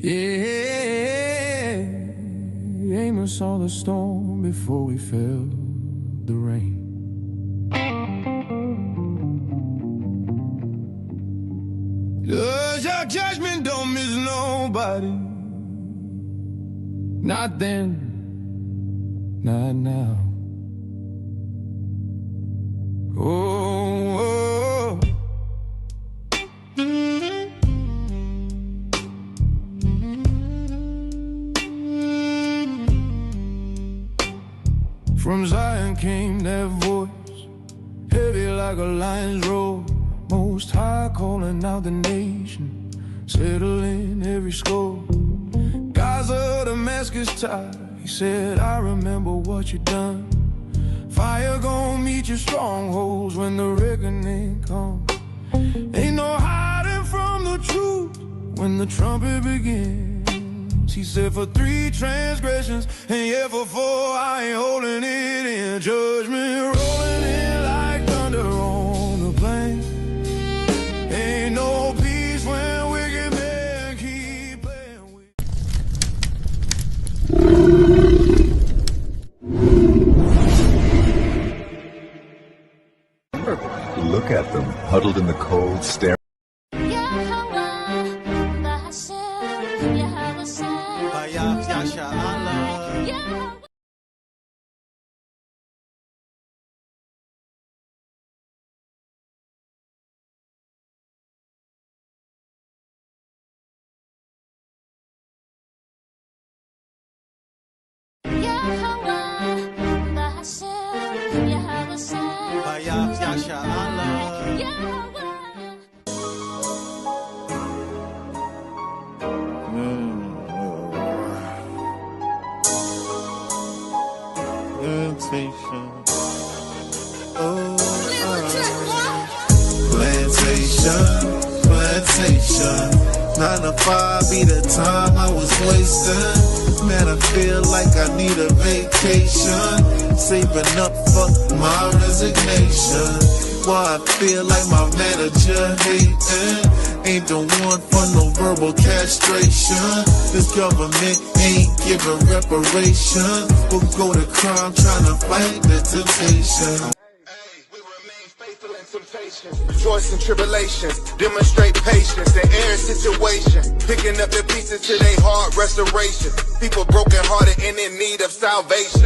Yeah, Amos saw the storm before we felt the rain. Does your judgment don't miss nobody? Not then, not now. Oh, oh. From Zion came that voice, heavy like a lion's roar. Most High calling out the nation, settling every score. Gaza, Damascus tide, he said, I remember what you done. Fire gon' meet your strongholds when the reckoning comes. Ain't no hiding from the truth when the trumpet begins. He said, for 3 transgressions, and yeah, for 4, I ain't holding it in. Judgment rolling in like thunder on the plain. Ain't no peace when wicked men keep playing with. Look at them, huddled in the cold, staring. Plantation, 9 to 5 be the time I was wasting. Man, I feel like I need a vacation, saving up for my resignation. Why I feel like my manager hating, ain't the one for no verbal castration. This government ain't giving reparation, we'll go to crime trying to fight the temptation. Rejoice in tribulations, demonstrate patience in every situation, picking up the pieces to their heart restoration. People broken hearted and in need of salvation.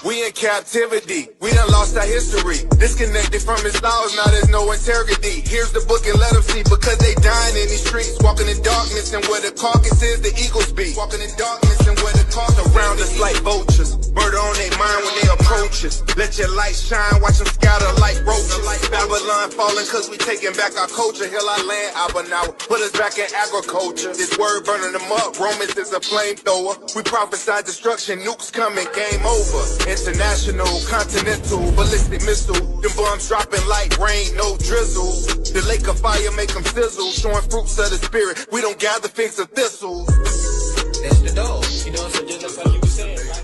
We in captivity, we done lost our history, disconnected from his laws, now there's no integrity. Here's the book and let them see, because they dying in these streets, walking in darkness, and where the carcass is, the eagles be. Walking in darkness and where the carcass around us like vultures, murder on their mind when they approach us. Let your light shine, watch them scatter like roaches. Babylon falling cause we taking back our culture. Heal our land, Abba now, put us back in agriculture. This word burning them up, Romans is a flamethrower. We prophesy destruction, nukes coming, game over. International, continental, ballistic missile. Them bombs dropping like rain, no drizzle. The lake of fire make them sizzle, showing fruits of the spirit. We don't gather figs of thistles. That's the dog, you know, so just like you were saying, right?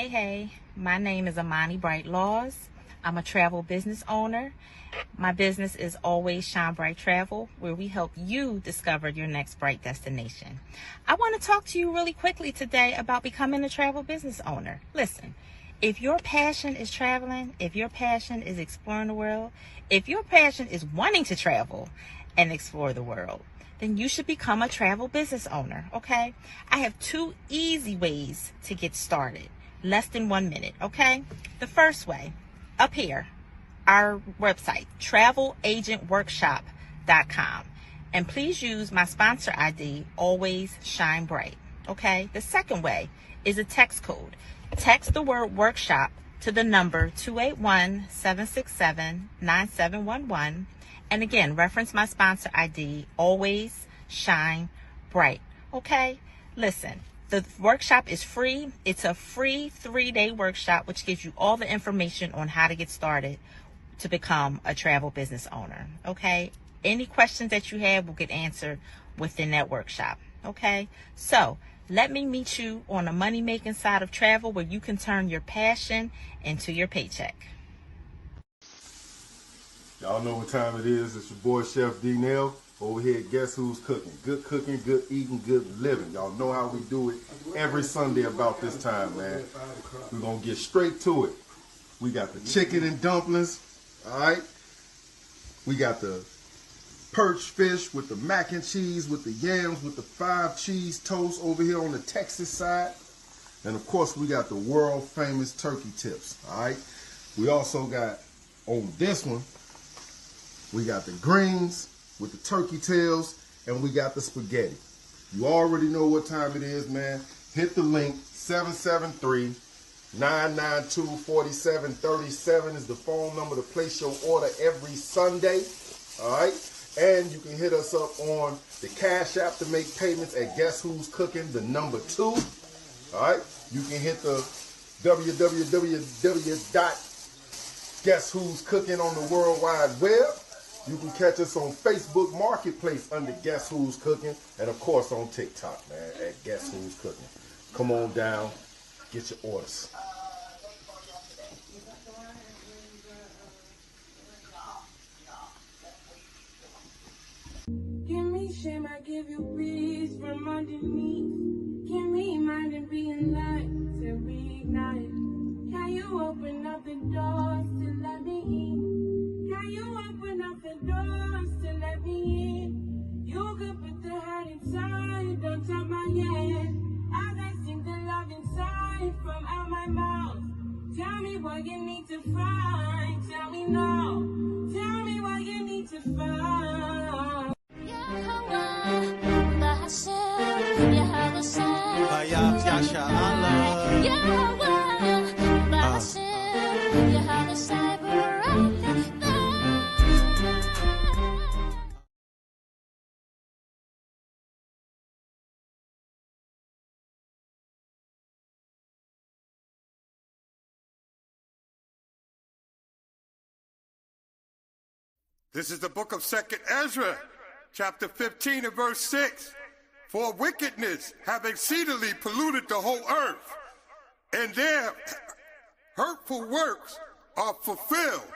Hey, my name is Amani Bright Laws. I'm a travel business owner. My business is Always Shine Bright Travel, where we help you discover your next bright destination. I want to talk to you really quickly today about becoming a travel business owner. Listen, if your passion is traveling, if your passion is exploring the world, if your passion is wanting to travel and explore the world, then you should become a travel business owner, okay? I have 2 easy ways to get started. Less than 1 minute, okay? The first way, up here, our website, travelagentworkshop.com. And please use my sponsor ID, Always Shine Bright, okay? The second way is a text code. Text the word workshop to the number 281-767-9711. And again, reference my sponsor ID, Always Shine Bright. Okay? Listen, the workshop is free. It's a free 3-day workshop, which gives you all the information on how to get started to become a travel business owner. Okay? Any questions that you have will get answered within that workshop. Okay? So, let me meet you on the money-making side of travel, where you can turn your passion into your paycheck. Y'all know what time it is. It's your boy Chef D-Nail over here at Guess Who's Cooking. Good cooking, good eating, good living. Y'all know how we do it every Sunday about this time, man. We're going to get straight to it. We got the chicken and dumplings, all right? We got the perch fish with the mac and cheese, with the yams, with the 5 cheese toast over here on the Texas side. And of course, we got the world famous turkey tips, all right? We also got, on this one, we got the greens with the turkey tails, and we got the spaghetti. You already know what time it is, man. Hit the link, 773-992-4737 is the phone number to place your order every Sunday, all right? And you can hit us up on the Cash App to make payments at Guess Who's Cooking, the number 2. All right. You can hit the www.guesswho'scooking on the World Wide Web. You can catch us on Facebook Marketplace under Guess Who's Cooking. And, of course, on TikTok, man, at Guess Who's Cooking. Come on down. Get your orders. Give me shame, I give you peace from underneath. Give me mind and being light to reignite. Can you open up the doors to let me in? Can you open up the doors to let me in? You could put the heart inside, don't touch my head. As I sing the love inside from out my mouth. Tell me what you need to find. Tell me now. Tell me what you need to find. This is the book of 2nd Ezra, chapter 15 and verse 6. For wickedness have exceedingly polluted the whole earth, and their hurtful works are fulfilled.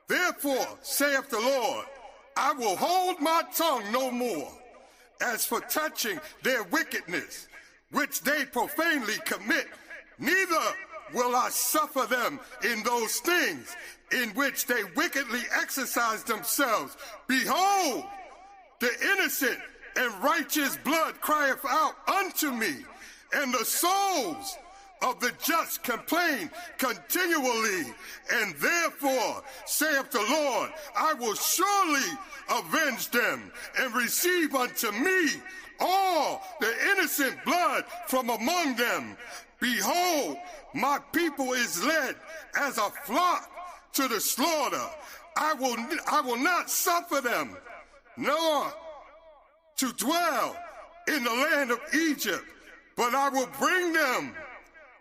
Therefore, saith the Lord, I will hold my tongue no more, as for touching their wickedness, which they profanely commit, neither will I suffer them in those things in which they wickedly exercise themselves. Behold, the innocent and righteous blood crieth out unto me, and the souls of the just complain continually. And therefore, saith the Lord, I will surely avenge them, and receive unto me all the innocent blood from among them. Behold, my people is led as a flock to the slaughter. I will not suffer them, nor to dwell in the land of Egypt, but I will bring them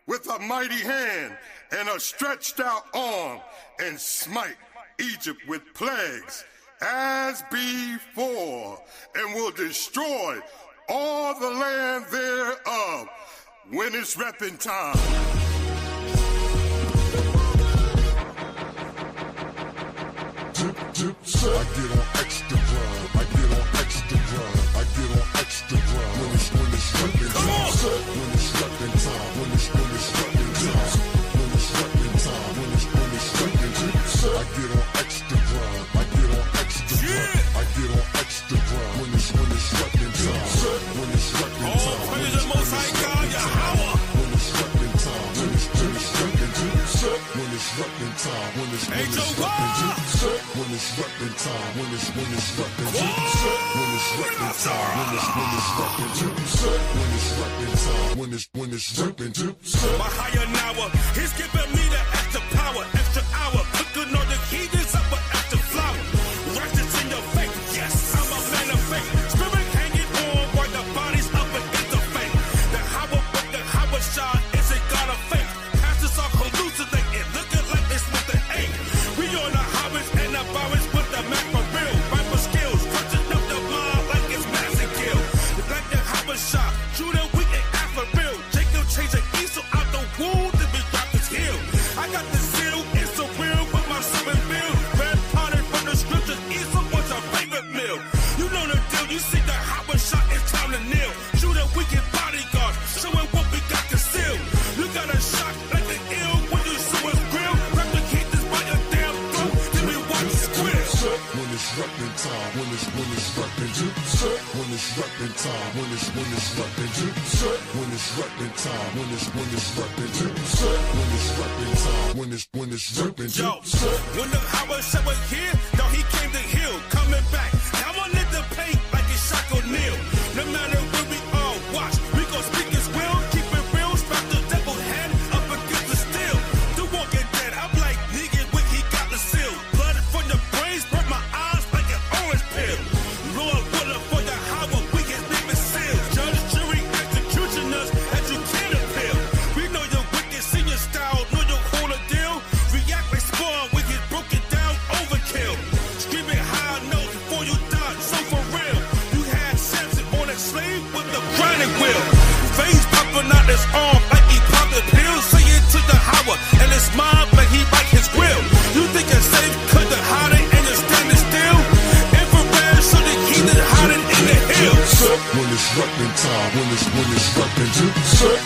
with a mighty hand and a stretched out arm, and smite Egypt with plagues as before, and will destroy all the land thereof when it's reaping time. it's reppin' time, when it's reppin' time, when it's reppin' time, when it's reppin' time, when it's reppin' time, when it's reppin' time, when it's reppin' time. My higher now, he's giving me the extra power, extra hour, cooking on the heathens up with extra flour. Righteous in your faith, yes, I'm a man of faith. Spirit hanging on while the body's up against the faith. The Howard shot isn't God of faith. Pastors are hallucinating, looking like it's with the hate. We on the Howards and the Bowers with the map for real. Rifle skills, touching up the mind like it's massive kill. Like the Howard shot, Judah we ain't after real. Jacob changed the Esau out the wound to be dropped his heel. I got the seal, it's a real with my seven bill. Red potted from the scriptures, Esau was a favorite meal. You know the deal, you see the Howard shot, it's time to kneel. Judah we get bodyguards, showing what we got concealed. You got a shot like an ill when you see us grill. Replicate this by your damn throat, then we watch you squeal. When it's reppin' time, when it's reppin' time, when it's reppin' time, when it's reppin' time, when it's reppin' time, when it's reppin' time, when it's reppin' time, when it's reppin' Yo, time. when the Howard shot was here, no, he came to heal, coming back. Now I need the paint like it's Shaq O'Neal. No matter where we all watch, we gon' speak his will, keep it real, strap the devil head up against the steel. The Walking Dead, I'm like, nigga, when he got the seal. Blood from the brains, burnt my eyes like an orange peel. Lord, willing for the Howard, we get name sealed. Judge, jury, executioners, as you can't appeal. We know you're wicked, see your style, know your whole deal. React, respond, we get broken down, overkill. Screaming high notes before you die, so for real. You had Samson on a slave with the grinding wheel. Face popping out his arm like he popped a pill. Say it to the Howard, and his mom like he bite his grill. You think it's safe, cut the hiding, and you're standing still. Infrared, so the heathen hiding in the hills. When it's reppin' time, when it's reppin' time,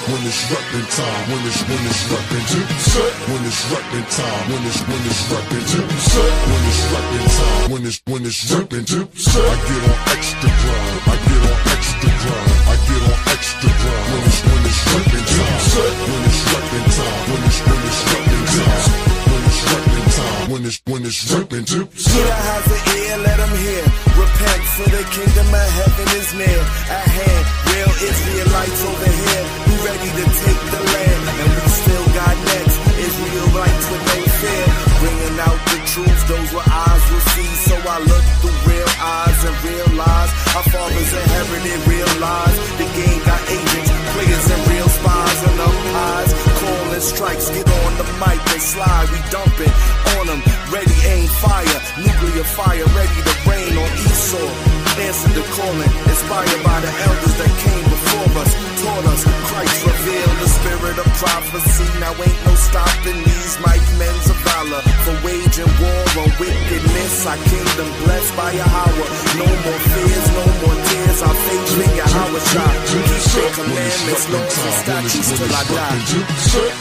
when it's reppin' time, when it's reppin' time, when it's reppin' time, when it's reppin' time, when it's reppin' time, when it's reppin' time. I get on extra grind, I get on extra grind, I get on extra grind. When it's reppin' time, when it's reppin' time, when it's reppin' time, when it's reppin' time, when it's reppin' time. He that has an ear, let him hear. Repent, for the kingdom of heaven is near at hand. Real Israelites over here, we ready to take the land, and we still got next. Israelites with no fear, bringing out the truth. Those with eyes will see. So I look through real eyes and realize our fathers inherited real lies. The game got agents, players, and real spies and umpires. Calling strikes, get on the mic and slide. We dumping on them, ready aim fire, nuclear fire, ready to rain on Esau. Answer the calling, inspired by the elders that came before us, taught us. Christ revealed the spirit of prophecy. Now ain't no stopping these mighty men's of valor. For waging war on wickedness, our kingdom blessed by Yahweh. No more fears, no more tears. Our faith in Yahweh shot. Keep the commandments, laws, and statutes till I die.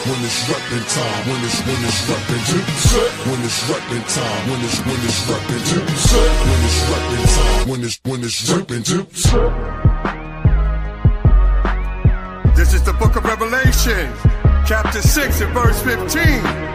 When it's reppin' time, when it's reppin' time, when it's reppin' time, when it's reppin' time, when it's reppin' time, when it's reppin' time. This is the book of Revelation, chapter 6 and verse 15.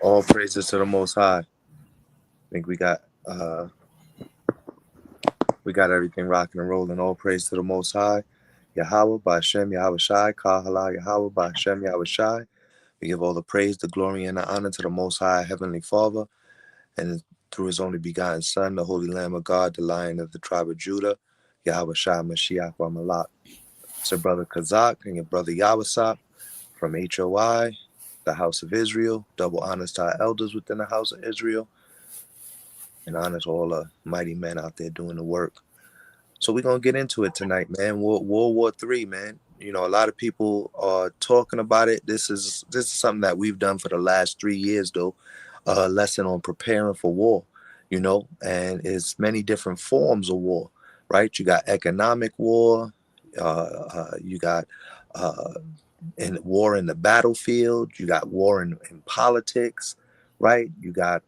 All praises to the Most High. I think we got everything rocking and rolling. All praise to the Most High. Yahweh Ba'Shem Yahweh Shai, Kahala Yahweh Ba'Shem Yahweh Shai. We give all the praise, the glory, and the honor to the Most High Heavenly Father, and through His only begotten Son, the Holy Lamb of God, the Lion of the tribe of Judah, Yahweh Shai Mashiach Ramalak. It's your brother Kazak and your brother Yawasap from HOI, the House of Israel. Double honors to our elders within the House of Israel, and honors all the mighty men out there doing the work. So we're going to get into it tonight, man. World War III, man. You know, a lot of people are talking about it. This is something that we've done for the last 3 years, though. a lesson on preparing for war, you know, and it's many different forms of war, right? You got economic war, you got in war in the battlefield, you got war in politics, right? You got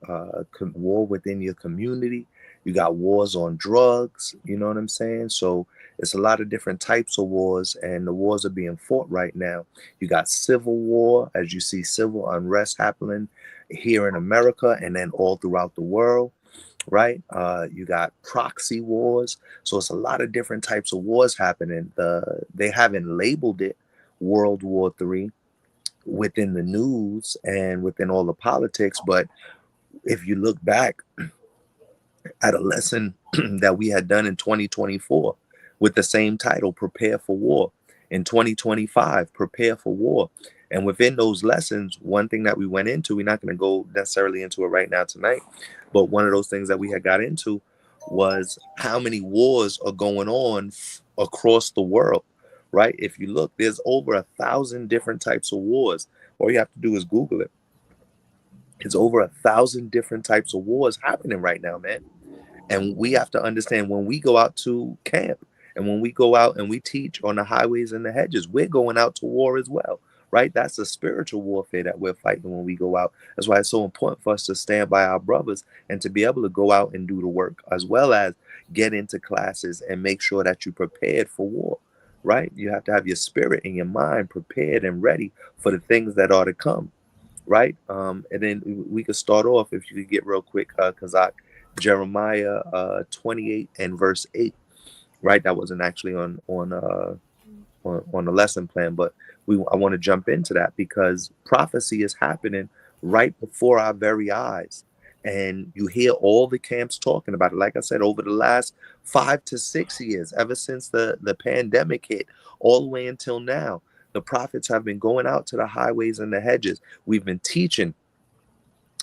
war within your community, you got wars on drugs, you know what I'm saying? So it's a lot of different types of wars, and the wars are being fought right now. You got civil war, as you see civil unrest happening here in America and then all throughout the world, right? You got proxy wars. So it's a lot of different types of wars happening. They haven't labeled it World War III within the news and within all the politics, but if you look back at a lesson that we had done in 2024 with the same title, Prepare for War. In 2025, Prepare for War. And within those lessons, one thing that we went into, we're not going to go necessarily into it right now tonight, but one of those things that we had got into was how many wars are going on across the world, right? If you look, there's over 1,000 different types of wars. All you have to do is Google it. It's over 1,000 different types of wars happening right now, man. And we have to understand, when we go out to camp and when we go out and we teach on the highways and the hedges, we're going out to war as well, right? That's a spiritual warfare that we're fighting when we go out. That's why it's so important for us to stand by our brothers and to be able to go out and do the work, as well as get into classes and make sure that you're prepared for war, right? You have to have your spirit and your mind prepared and ready for the things that are to come, right? And then we could start off, if you could get real quick, Jeremiah 28 and verse 8, right? That wasn't actually on the lesson plan, but I want to jump into that because prophecy is happening right before our very eyes, and you hear all the camps talking about it. Like I said, over the last 5 to 6 years, ever since the pandemic hit, all the way until now, the prophets have been going out to the highways and the hedges. We've been teaching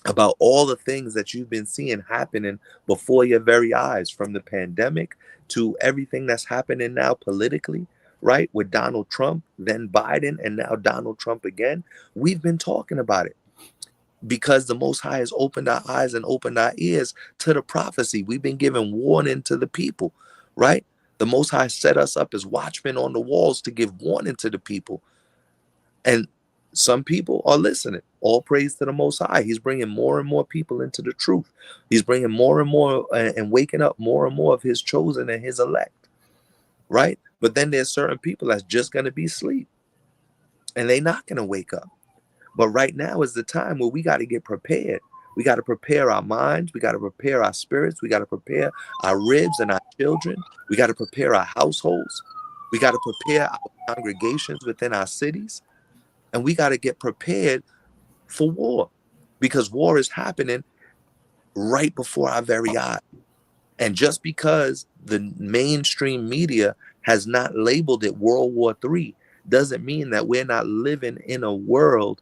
about all the things that you've been seeing happening before your very eyes, from the pandemic to everything that's happening now politically, right? With Donald Trump, then Biden, and now Donald Trump again. We've been talking about it because the Most High has opened our eyes and opened our ears to the prophecy. We've been giving warning to the people, right? The Most High set us up as watchmen on the walls to give warning to the people. And some people are listening. All praise to the Most High. He's bringing more and more people into the truth. He's bringing more and more and waking up more and more of his chosen and his elect, right? But then there's certain people that's just going to be asleep and they're not going to wake up. But right now is the time where we got to get prepared. We got to prepare our minds. We got to prepare our spirits. We got to prepare our ribs and our children. We got to prepare our households. We got to prepare our congregations within our cities. And we got to get prepared for war, because war is happening right before our very eyes. And just because the mainstream media has not labeled it World War III doesn't mean that we're not living in a world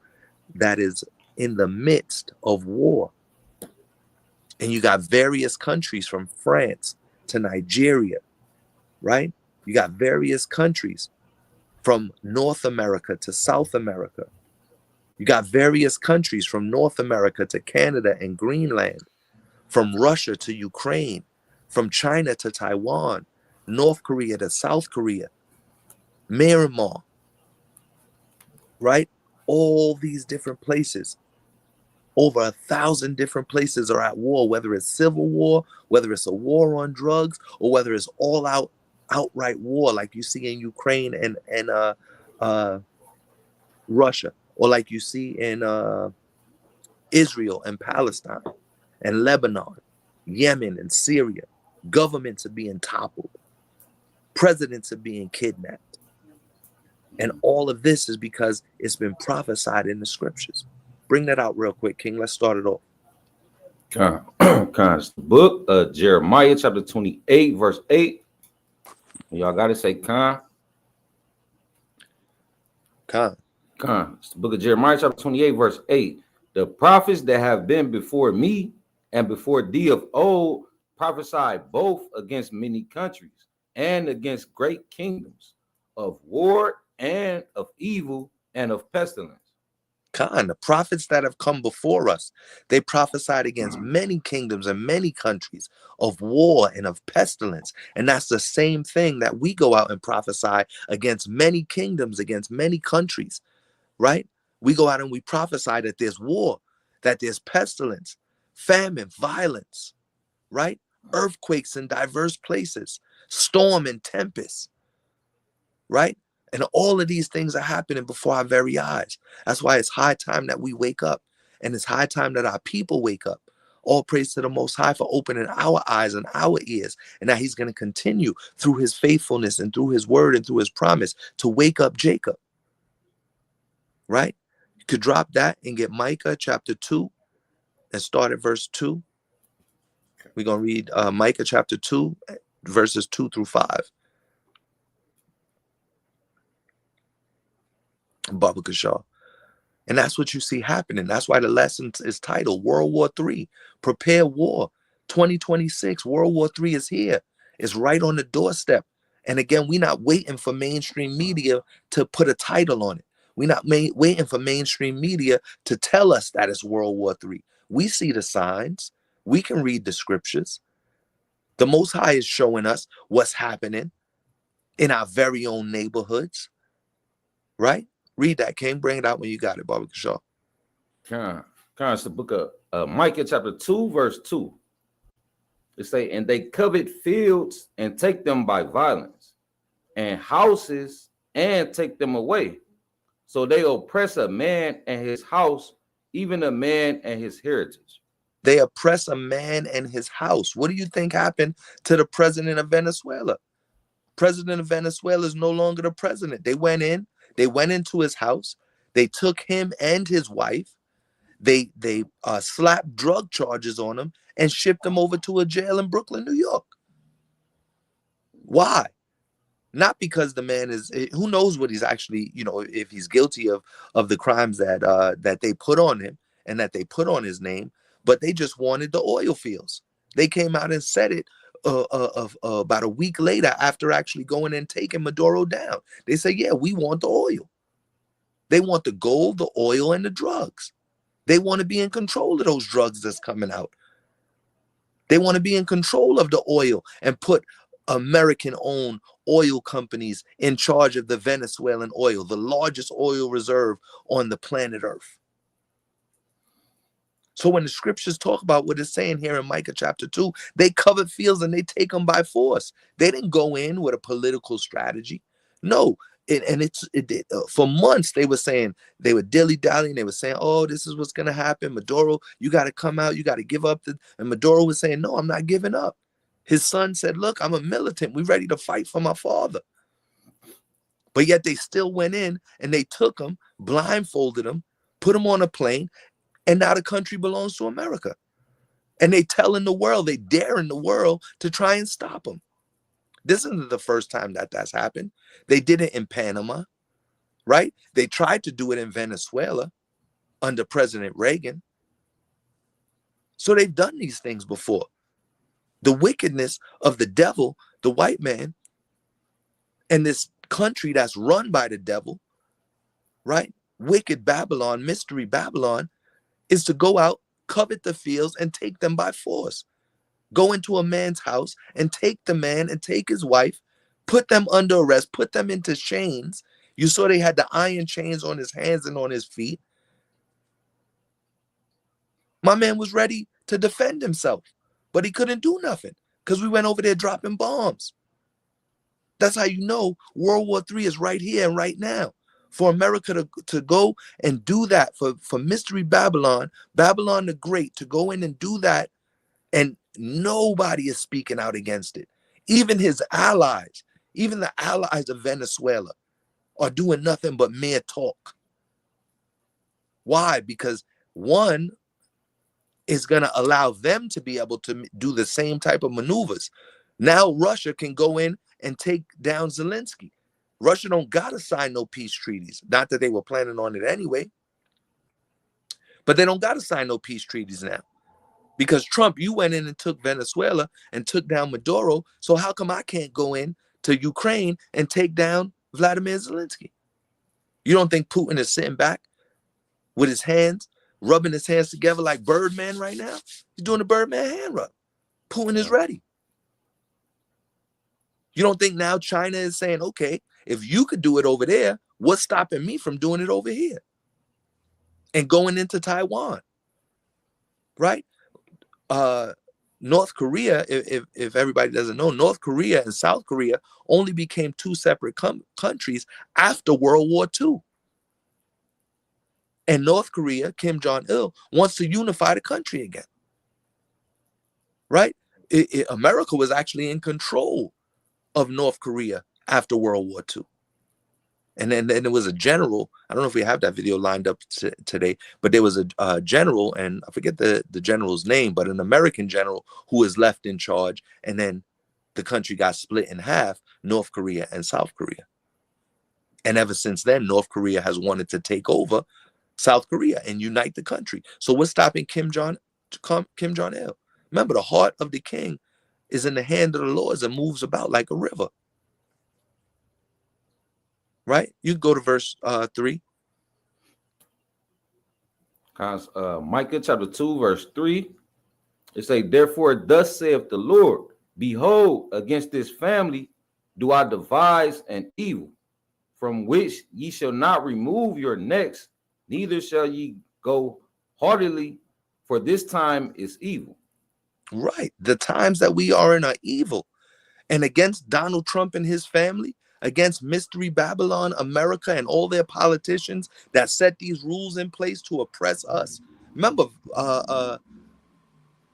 that is in the midst of war. And you got various countries from France to Nigeria, right? You got various countries from North America to South America. You got various countries from North America to Canada and Greenland, from Russia to Ukraine, from China to Taiwan, North Korea to South Korea, Myanmar, right? All these different places. Over 1,000 different places are at war, whether it's civil war, whether it's a war on drugs, or whether it's all outright war like you see in Ukraine and Russia, or like you see in Israel and Palestine and Lebanon, Yemen and Syria. Governments are being toppled. Presidents are being kidnapped. And all of this is because it's been prophesied in the scriptures. Bring that out real quick, King. Let's start it off. The book of Jeremiah, chapter 28, verse 8. Y'all got to say Khan. It's the book of Jeremiah, chapter 28, verse 8. The prophets that have been before me and before thee of old prophesied both against many countries and against great kingdoms, of war and of evil and of pestilence. Khan, the prophets that have come before us, they prophesied against many kingdoms and many countries of war and of pestilence. And that's the same thing that we go out and prophesy against many kingdoms, against many countries, right? We go out and we prophesy that there's war, that there's pestilence, famine, violence, right? Earthquakes in diverse places, storm and tempest, right? And all of these things are happening before our very eyes. That's why it's high time that we wake up. And it's high time that our people wake up. All praise to the Most High for opening our eyes and our ears. And that he's going to continue through his faithfulness and through his word and through his promise to wake up Jacob. Right? You could drop that and get Micah chapter 2 and start at verse 2. We're going to read Micah chapter 2, verses 2 through 5. Baba Kashaw. And that's what you see happening. That's why the lesson is titled World War III. Prepare war. 2026, World War III is here. It's right on the doorstep. And again, we're not waiting for mainstream media to put a title on it. We're not waiting for mainstream media to tell us that it's World War III. We see the signs. We can read the scriptures. The Most High is showing us what's happening in our very own neighborhoods. Right? Read that, King. Bring it out when you got it, Baba Kashaw. It's the book of Micah chapter 2, verse 2. It say, and they covet fields and take them by violence, and houses and take them away. So they oppress a man and his house, even a man and his heritage. They oppress a man and his house. What do you think happened to the president of Venezuela? President of Venezuela is no longer the president. They went into his house. They took him and his wife. They slapped drug charges on him and shipped him over to a jail in Brooklyn, New York. Why? Not because the man is, who knows what he's actually, if he's guilty of the crimes that they put on him and that they put on his name, but they just wanted the oil fields. They came out and said it about a week later after actually going and taking Maduro down. They say, yeah, we want the oil. They want the gold, the oil, and the drugs. They want to be in control of those drugs that's coming out. They want to be in control of the oil and put American-owned oil companies in charge of the Venezuelan oil, the largest oil reserve on the planet Earth. So when the scriptures talk about what it's saying here in Micah chapter 2, they covet fields and they take them by force. They didn't go in with a political strategy. No. For months they were saying, they were dilly-dallying. They were saying, oh, this is what's going to happen. Maduro, you got to come out. You got to give up. And Maduro was saying, no, I'm not giving up. His son said, look, I'm a militant. We're ready to fight for my father. But yet they still went in and they took him, blindfolded him, put him on a plane, and now the country belongs to America. And they telling the world, they daring the world to try and stop him. This isn't the first time that that's happened. They did it in Panama, right? They tried to do it in Venezuela under President Reagan. So they've done these things before. The wickedness of the devil, the white man, and this country that's run by the devil, right? Wicked Babylon, mystery Babylon, is to go out, covet the fields, and take them by force. Go into a man's house and take the man and take his wife, put them under arrest, put them into chains. You saw they had the iron chains on his hands and on his feet. My man was ready to defend himself, but he couldn't do nothing because we went over there dropping bombs. That's how you know World War III is right here and right now. For America to go and do that, for Mystery Babylon, Babylon the Great, to go in and do that, and nobody is speaking out against it. Even his allies, even the allies of Venezuela, are doing nothing but mere talk. Why? Because one is going to allow them to be able to do the same type of maneuvers. Now Russia can go in and take down Zelensky. Russia don't got to sign no peace treaties. Not that they were planning on it anyway. But they don't got to sign no peace treaties now. Because Trump, you went in and took Venezuela and took down Maduro. So how come I can't go in to Ukraine and take down Vladimir Zelensky? You don't think Putin is sitting back with his hands, rubbing his hands together like Birdman right now. He's doing the Birdman hand rub. Putin is ready. You don't think now China is saying, okay, if you could do it over there, what's stopping me from doing it over here? And going into Taiwan, right? North Korea, if everybody doesn't know, North Korea and South Korea only became two separate countries after World War II. And North Korea, Kim Jong-il, wants to unify the country again, right? America was actually in control of North Korea after World War II. And then there was a general, I don't know if we have that video lined up today, but there was a general, and I forget the general's name, but an American general who was left in charge, and then the country got split in half, North Korea and South Korea. And ever since then, North Korea has wanted to take over South Korea and unite the country. So what's stopping Kim Jong-il? Remember, the heart of the king is in the hand of the Lord and moves about like a river. Right? You go to verse 3. Micah chapter 2, verse 3. It say, therefore, thus saith the Lord, behold, against this family do I devise an evil, from which ye shall not remove your necks, neither shall ye go heartily, for this time is evil. Right. The times that we are in are evil. And against Donald Trump and his family, against Mystery Babylon, America, and all their politicians that set these rules in place to oppress us. Remember,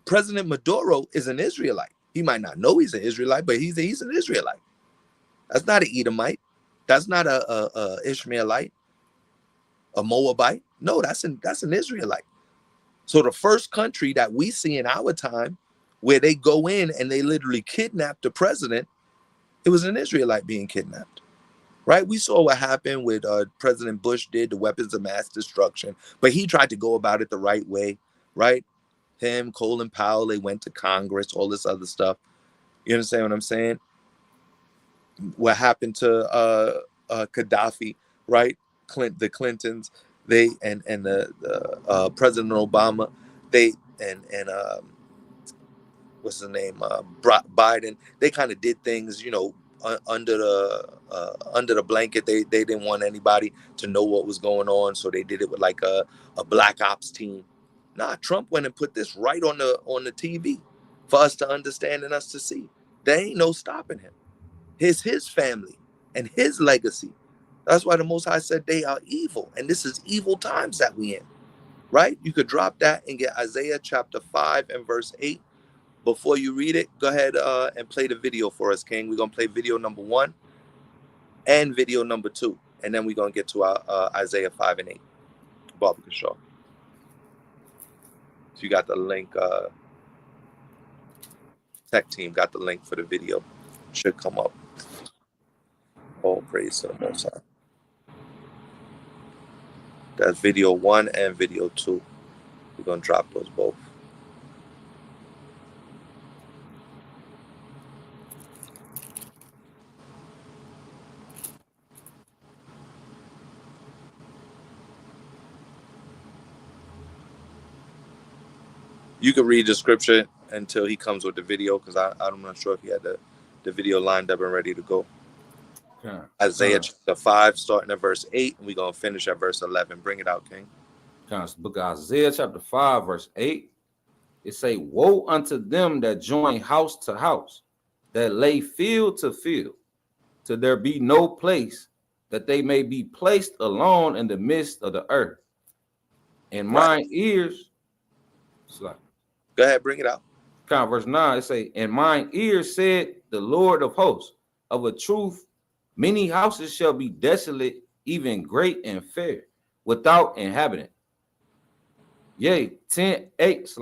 President Maduro is an Israelite. He might not know he's an Israelite, but he's an Israelite. That's not an Edomite. That's not a Ishmaelite, a Moabite. No, that's an Israelite. So the first country that we see in our time where they go in and they literally kidnap the president, it was an Israelite being kidnapped, right? We saw what happened with President Bush did, the weapons of mass destruction, but he tried to go about it the right way, right? Him, Colin Powell, they went to Congress, all this other stuff. You understand what I'm saying? What happened to Gaddafi, right? The Clintons, they and the President Obama, they and what's his name, Biden, they kind of did things, you know, under the blanket. They didn't want anybody to know what was going on, so they did it with like a black ops team. Nah, Trump went and put this right on the TV for us to understand and us to see. There ain't no stopping him. It's his family and his legacy. That's why the Most High said they are evil, and this is evil times that we in, right? You could drop that and get Isaiah chapter 5 and verse 8. Before you read it, go ahead and play the video for us, King. We're going to play video number 1 and video number 2. And then we're going to get to our Isaiah 5 and 8. Barbara Shaw. So you got the link. Tech team got the link for the video. Should come up. All praise to the Most High. That's video 1 and video 2. We're going to drop those both. You can read the scripture until he comes with the video, because I'm not sure if he had the video lined up and ready to go. Yeah. Isaiah chapter 5, starting at verse 8, and we're going to finish at verse 11. Bring it out, King. Book of Isaiah chapter 5, verse 8. It say, woe unto them that join house to house, that lay field to field, till there be no place, that they may be placed alone in the midst of the earth. And mine ears... Go ahead, bring it out. Verse 9, it say, and mine ears said the Lord of hosts, of a truth, many houses shall be desolate, even great and fair, without inhabitant. Yea, 10 acres,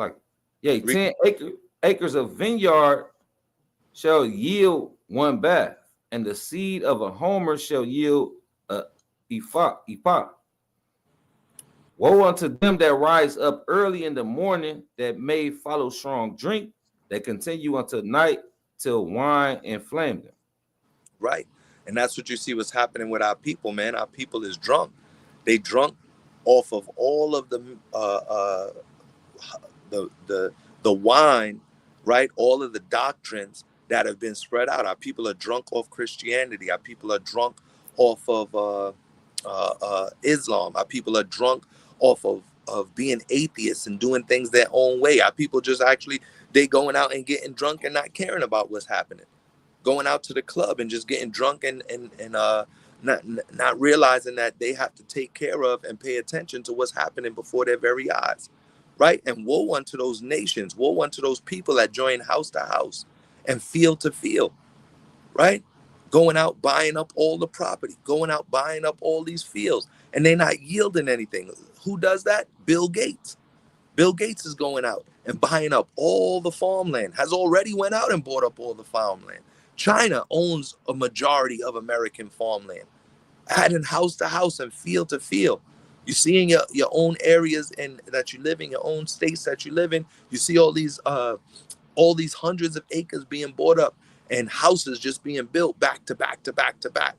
10 acres of vineyard shall yield one bath, and the seed of a homer shall yield a ephah. Woe unto them that rise up early in the morning, that may follow strong drink, that continue until night, till wine inflame them. Right. And that's what you see what's happening with our people, man. Our people is drunk. They drunk off of all of the wine, right? All of the doctrines that have been spread out. Our people are drunk off Christianity. Our people are drunk off of Islam. Our people are drunk off of being atheists and doing things their own way. Our people just actually, they going out and getting drunk and not caring about what's happening. Going out to the club and just getting drunk and not realizing that they have to take care of and pay attention to what's happening before their very eyes, right? And woe unto those nations, woe unto those people that join house to house and field to field, right? Going out, buying up all the property, going out, buying up all these fields, and they're not yielding anything. Who does that? Bill Gates. Bill Gates is going out and buying up all the farmland, has already went out and bought up all the farmland. China owns a majority of American farmland, adding house to house and field to field. You see in your own areas and that you live in, your own states that you live in, you see all these hundreds of acres being bought up and houses just being built back to back to back to back,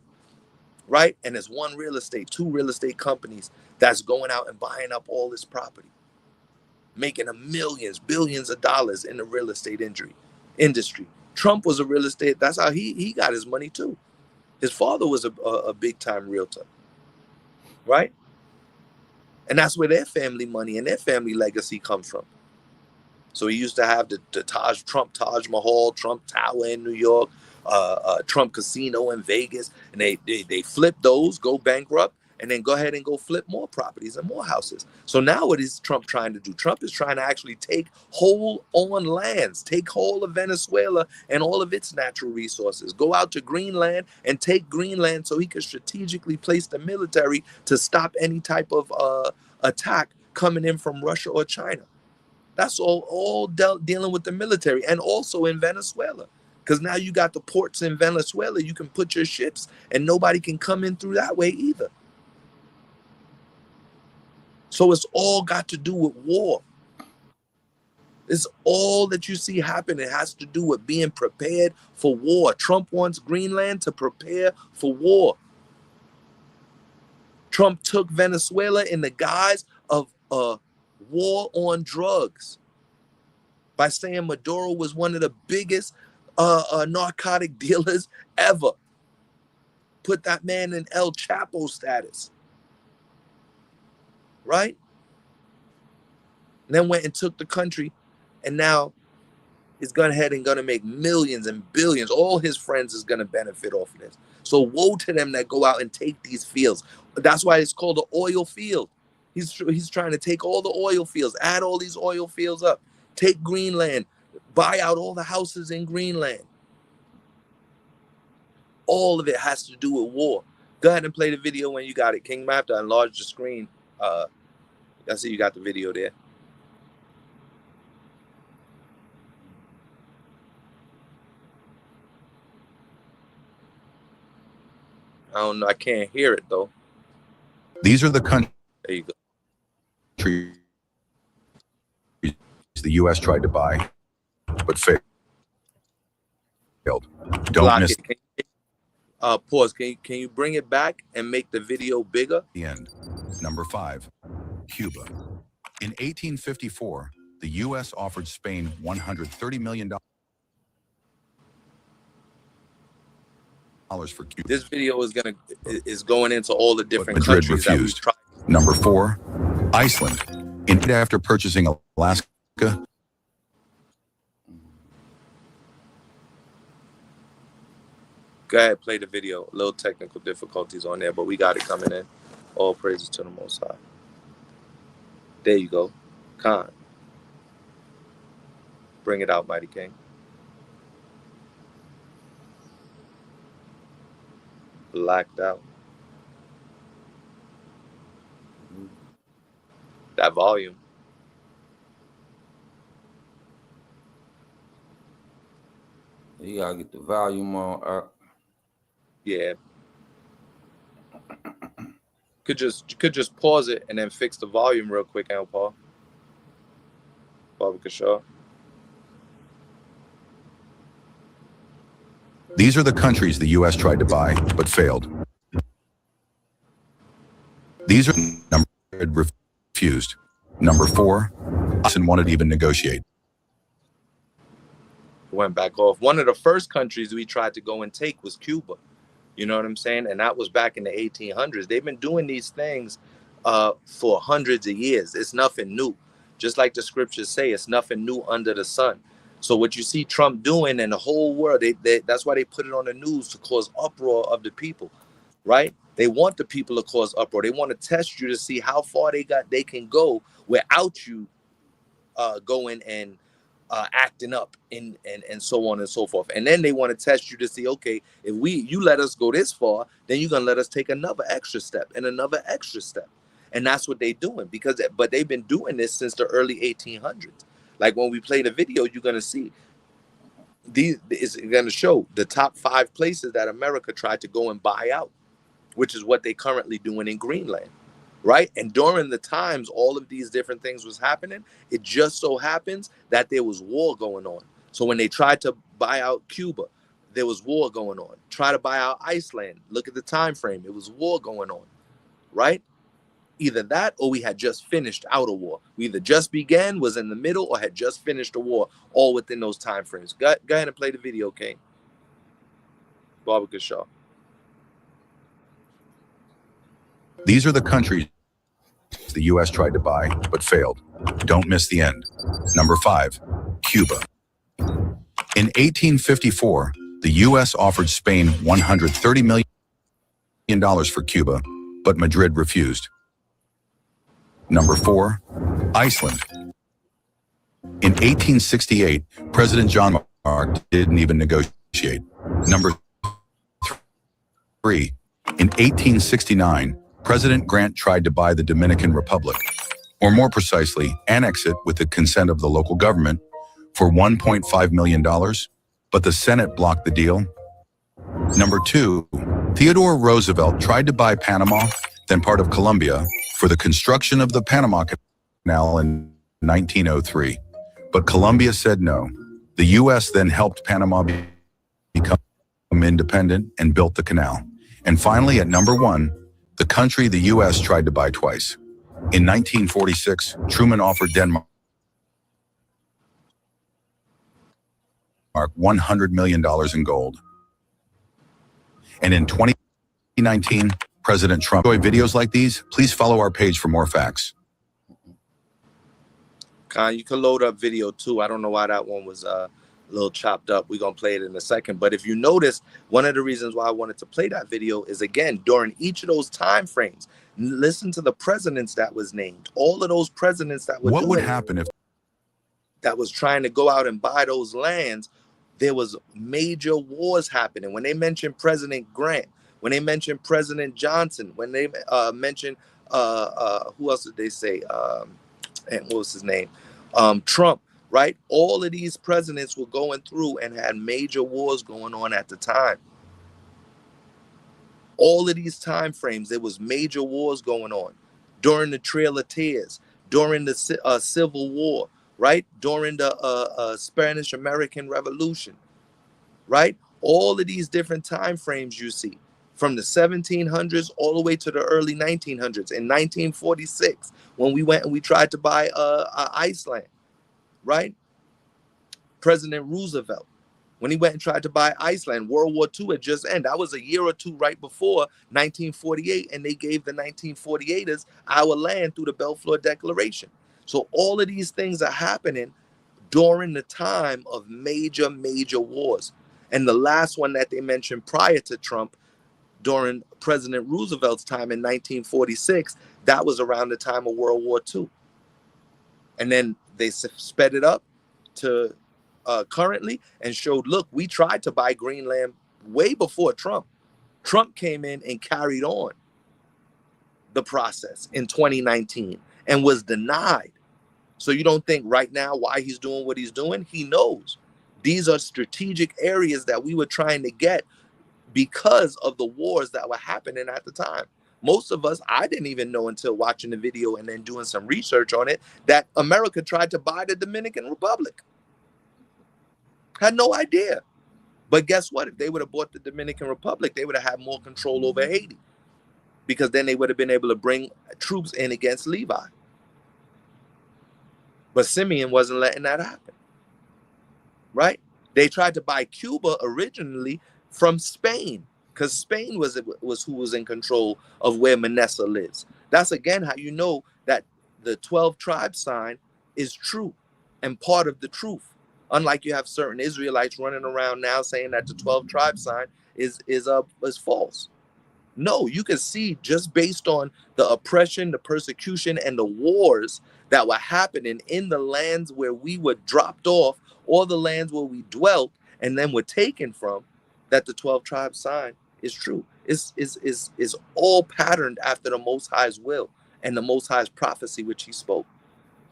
right? And there's one real estate, two real estate companies that's going out and buying up all this property, making millions, billions of dollars in the real estate industry. Trump was a real estate. That's how he got his money too. His father was a big time realtor, right? And that's where their family money and their family legacy comes from. So he used to have the Trump Taj Mahal, Trump Tower in New York, Trump Casino in Vegas, and they flip those, go bankrupt, and then go ahead and go flip more properties and more houses. So now what is Trump trying to do? Trump is trying to actually take hold on lands, take hold of Venezuela and all of its natural resources, go out to Greenland and take Greenland so he could strategically place the military to stop any type of attack coming in from Russia or China. That's all dealing with the military, and also in Venezuela. Because now you got the ports in Venezuela, you can put your ships and nobody can come in through that way either. So it's all got to do with war. It's all that you see happen. It has to do with being prepared for war. Trump wants Greenland to prepare for war. Trump took Venezuela in the guise of a war on drugs by saying Maduro was one of the biggest narcotic dealers ever. Put that man in El Chapo status. Right? And then went and took the country, and now he's going ahead and going to make millions and billions. All his friends is going to benefit off of this. So woe to them that go out and take these fields. That's why it's called the oil field. He's trying to take all the oil fields, add all these oil fields up, take Greenland, buy out all the houses in Greenland. All of it has to do with war. Go ahead and play the video when you got it, King. I have to enlarge the screen. I see you got the video there. I don't know. I can't hear it though. These are the countries There you go. the U.S. tried to buy, but failed. Don't Block miss it. Pause. Can you bring it back and make the video bigger? the end. Number 5, Cuba. In 1854, the U.S. offered Spain $130 million for Cuba. This video is going into all the different Madrid countries that we refused. tried. Number 4, Iceland. After purchasing Alaska, Go ahead, play the video. A little technical difficulties on there, but we got it coming in. All praises to the Most High. There you go. Khan. Bring it out, Mighty King. Blacked out. That volume. You gotta get the volume on. Yeah. Could just pause it and then fix the volume real quick, Al Paul. Baba Kishore. these are the countries the U.S. tried to buy, but failed. These are number refused. Number 4, Austin wanted to even negotiate. Went back off. One of the first countries we tried to go and take was Cuba. You know what I'm saying? And that was back in the 1800s. They've been doing these things for hundreds of years. It's nothing new. Just like the scriptures say, it's nothing new under the sun. So what you see Trump doing in the whole world, that's why they put it on the news, to cause uproar of the people, right? They want the people to cause uproar. They want to test you to see how far they can go without you going and acting up and so on and so forth. And then they want to test you to see, okay, if you let us go this far, then you're gonna let us take another extra step and another extra step. And that's what they're doing, but they've been doing this since the early 1800s. Like when we play the video, you're gonna see it's gonna show the top 5 places that America tried to go and buy out, which is what they're currently doing in Greenland. Right? And during the times all of these different things was happening, it just so happens that there was war going on. So when they tried to buy out Cuba, there was war going on. Try to buy out Iceland, look at the time frame, it was war going on, right? Either that or we had just finished out a war. We either just began, was in the middle, or had just finished a war, all within those time frames. Go ahead and play the video, Kane. Barbara Shaw. These are the countries the U.S. tried to buy, but failed. Don't miss the end. Number 5, Cuba. In 1854, the U.S. offered Spain $130 million for Cuba, but Madrid refused. Number 4, Iceland. In 1868, President John Mark didn't even negotiate. Number 3, in 1869, President Grant tried to buy the Dominican Republic, or more precisely, annex it with the consent of the local government for $1.5 million, but the Senate blocked the deal. Number 2, Theodore Roosevelt tried to buy Panama, then part of Colombia, for the construction of the Panama Canal in 1903, but Colombia said no. The U.S. then helped Panama become independent and built the canal. And finally, at number 1, the country the U.S. tried to buy twice. In 1946, Truman offered Denmark $100 million in gold. And in 2019, President Trump. Enjoy videos like these? Please follow our page for more facts. Khan, you can load up video too. I don't know why that one was a little chopped up. We're going to play it in a second. But if you notice, one of the reasons why I wanted to play that video is, again, during each of those time frames, listen to the presidents that was named. All of those presidents that were What would happen if that was trying to go out and buy those lands, there was major wars happening. When they mentioned President Grant, when they mentioned President Johnson, when they mentioned, who else did they say? And what was his name? Trump, right? All of these presidents were going through and had major wars going on at the time. All of these time frames, there was major wars going on. During the Trail of Tears, during the Civil War, right? During the Spanish-American Revolution, right? All of these different time frames you see, from the 1700s all the way to the early 1900s. In 1946, when we went and we tried to buy Iceland, right? President Roosevelt, when he went and tried to buy Iceland, World War II had just ended. That was a year or two right before 1948, and they gave the 1948ers our land through the Balfour Declaration. So all of these things are happening during the time of major, major wars. And the last one that they mentioned prior to Trump, during President Roosevelt's time in 1946, that was around the time of World War II. And then they sped it up to currently and showed, look, we tried to buy Greenland way before Trump. Trump came in and carried on the process in 2019 and was denied. So you don't think right now why he's doing what he's doing? He knows. These are strategic areas that we were trying to get because of the wars that were happening at the time. Most of us, I didn't even know until watching the video and then doing some research on it, that America tried to buy the Dominican Republic. Had no idea. But guess what? If they would have bought the Dominican Republic, they would have had more control over Haiti. because then they would have been able to bring troops in against Levi. But Simeon wasn't letting that happen, right? They tried to buy Cuba originally from Spain, because Spain was who was in control of where Manasseh lives. That's again how you know that the 12 tribe sign is true and part of the truth. Unlike you have certain Israelites running around now saying that the 12 tribe sign is false. No, you can see just based on the oppression, the persecution, and the wars that were happening in the lands where we were dropped off, or the lands where we dwelt and then were taken from, that the 12 tribe sign is true. Is all patterned after the Most High's will and the Most High's prophecy which he spoke.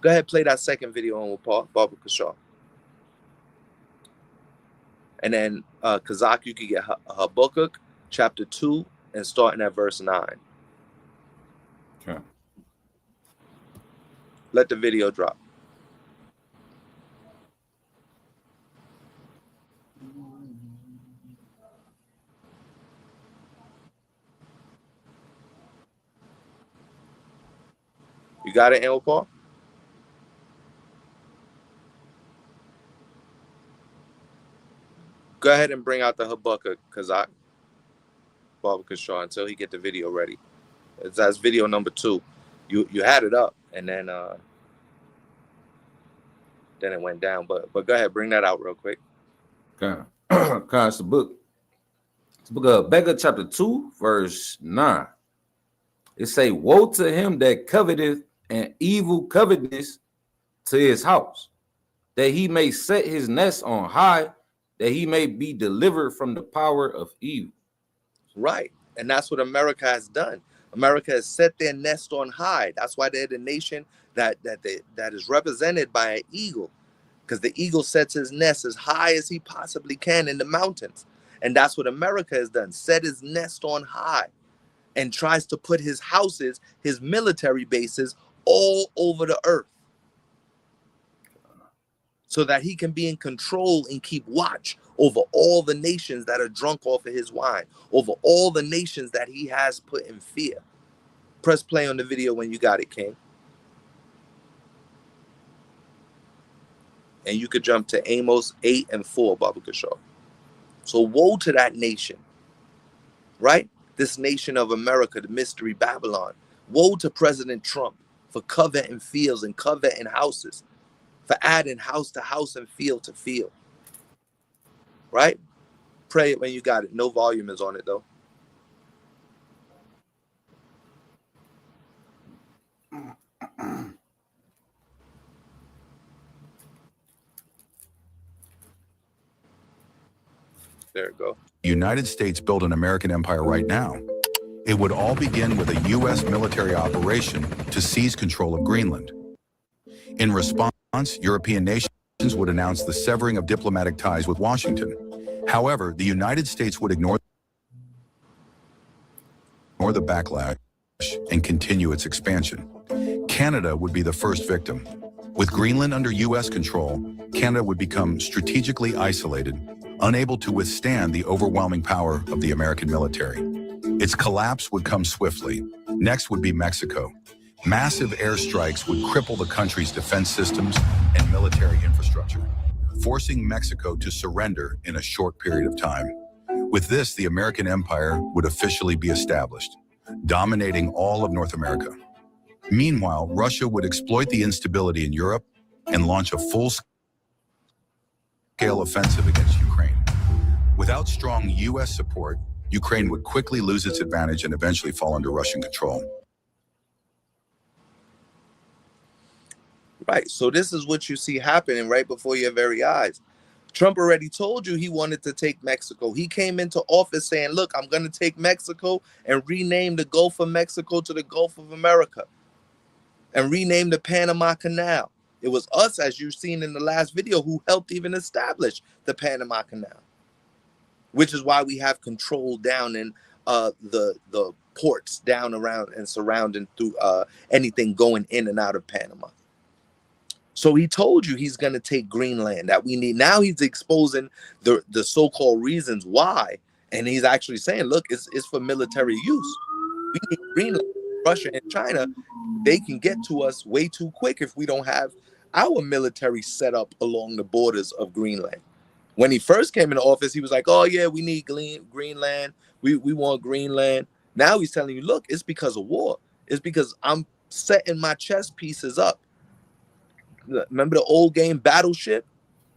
Go ahead, play that second video on with Baba Kashaw. And then Kazak, you could get Habakkuk chapter 2 and starting at verse 9. Okay. Let the video drop. You got it, Anil Paul? Go ahead and bring out the Habakkuk, Kazak, Baba Kashaw, until he get the video ready. That's video number 2. You had it up, and then it went down. But go ahead, bring that out real quick. Okay. It's the book. It's the book of Habakkuk chapter 2, verse 9. It say, "Woe to him that coveteth an evil covetousness to his house, that he may set his nest on high, that he may be delivered from the power of evil." Right. And that's what America has done. America has set their nest on high. That's why they're the nation that is represented by an eagle, because the eagle sets his nest as high as he possibly can in the mountains. And that's what America has done, set his nest on high, and tries to put his houses, his military bases all over the earth, so that he can be in control and keep watch over all the nations that are drunk off of his wine, over all the nations that he has put in fear. Press play on the video when you got it, King. And you could jump to Amos 8 and 4, Baba Kashaw. So woe to that nation, right? This nation of America, the mystery Babylon. Woe to President Trump for coveting fields and coveting houses, for adding house to house and field to field, right? Pray it when you got it. No volume is on it, though. There it go. The United States built an American empire right now. It would all begin with a U.S. military operation to seize control of Greenland. In response, European nations would announce the severing of diplomatic ties with Washington. However, the United States would ignore the backlash and continue its expansion. Canada would be the first victim. With Greenland under U.S. control, Canada would become strategically isolated, unable to withstand the overwhelming power of the American military. Its collapse would come swiftly. Next would be Mexico. Massive airstrikes would cripple the country's defense systems and military infrastructure, forcing Mexico to surrender in a short period of time. With this, the American empire would officially be established, dominating all of North America. Meanwhile, Russia would exploit the instability in Europe and launch a full-scale offensive against Ukraine. Without strong U.S. support, Ukraine would quickly lose its advantage and eventually fall under Russian control. Right, so this is what you see happening right before your very eyes. Trump already told you he wanted to take Mexico. He came into office saying, look, I'm going to take Mexico and rename the Gulf of Mexico to the Gulf of America and rename the Panama Canal. It was us, as you've seen in the last video, who helped even establish the Panama Canal, which is why we have control down in the ports down around and surrounding through anything going in and out of Panama. So he told you he's going to take Greenland, that we need. Now he's exposing the so-called reasons why. And he's actually saying, look, it's for military use. We need Greenland. Russia and China, they can get to us way too quick if we don't have our military set up along the borders of Greenland. When he first came into office, he was like, oh yeah, we need Greenland. We want Greenland. Now he's telling you, look, it's because of war. It's because I'm setting my chess pieces up. Remember the old game Battleship,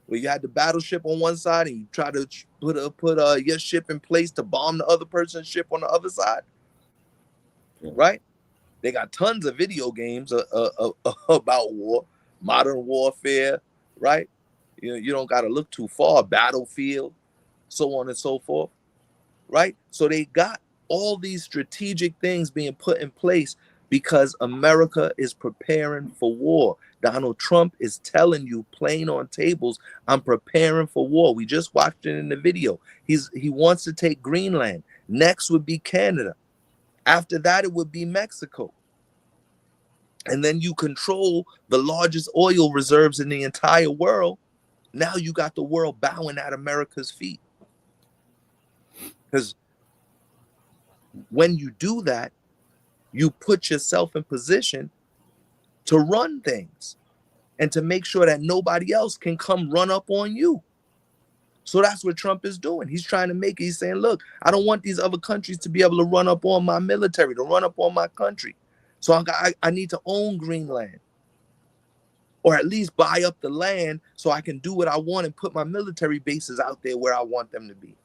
where you had the battleship on one side and you try to put your ship in place to bomb the other person's ship on the other side, right? They got tons of video games about war, modern warfare, right? You don't got to look too far. Battlefield, so on and so forth, right? So they got all these strategic things being put in place because America is preparing for war. Donald Trump is telling you plain on tables, I'm preparing for war. We just watched it in the video. He wants to take Greenland. Next would be Canada. After that, it would be Mexico. And then you control the largest oil reserves in the entire world. Now you got the world bowing at America's feet. Because when you do that, you put yourself in position to run things and to make sure that nobody else can come run up on you. So that's what Trump is doing. He's trying to make it. He's saying, look, I don't want these other countries to be able to run up on my military, to run up on my country. So I need to own Greenland, or at least buy up the land so I can do what I want and put my military bases out there where I want them to be.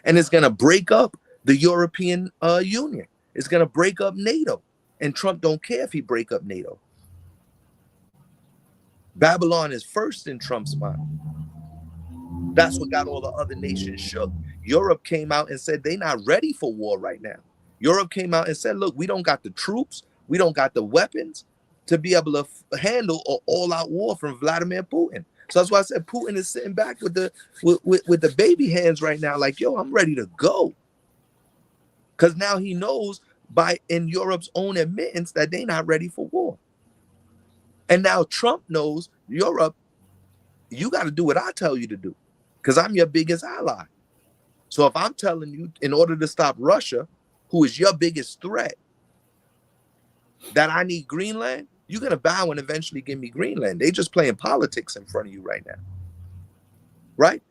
And it's going to break up the European Union. It's going to break up NATO. And Trump don't care if he break up NATO. Babylon is first in Trump's mind. That's what got all the other nations shook. Europe came out and said they're not ready for war right now. Europe came out and said, look, we don't got the troops. We don't got the weapons to be able to handle an all-out war from Vladimir Putin. So that's why I said Putin is sitting back with the baby hands right now, like, yo, I'm ready to go. Because now he knows in Europe's own admittance that they're not ready for war. And now Trump knows, Europe, you got to do what I tell you to do, because I'm your biggest ally. So if I'm telling you, in order to stop Russia, who is your biggest threat, that I need Greenland, you're going to bow and eventually give me Greenland. They just playing politics in front of you right now. Right?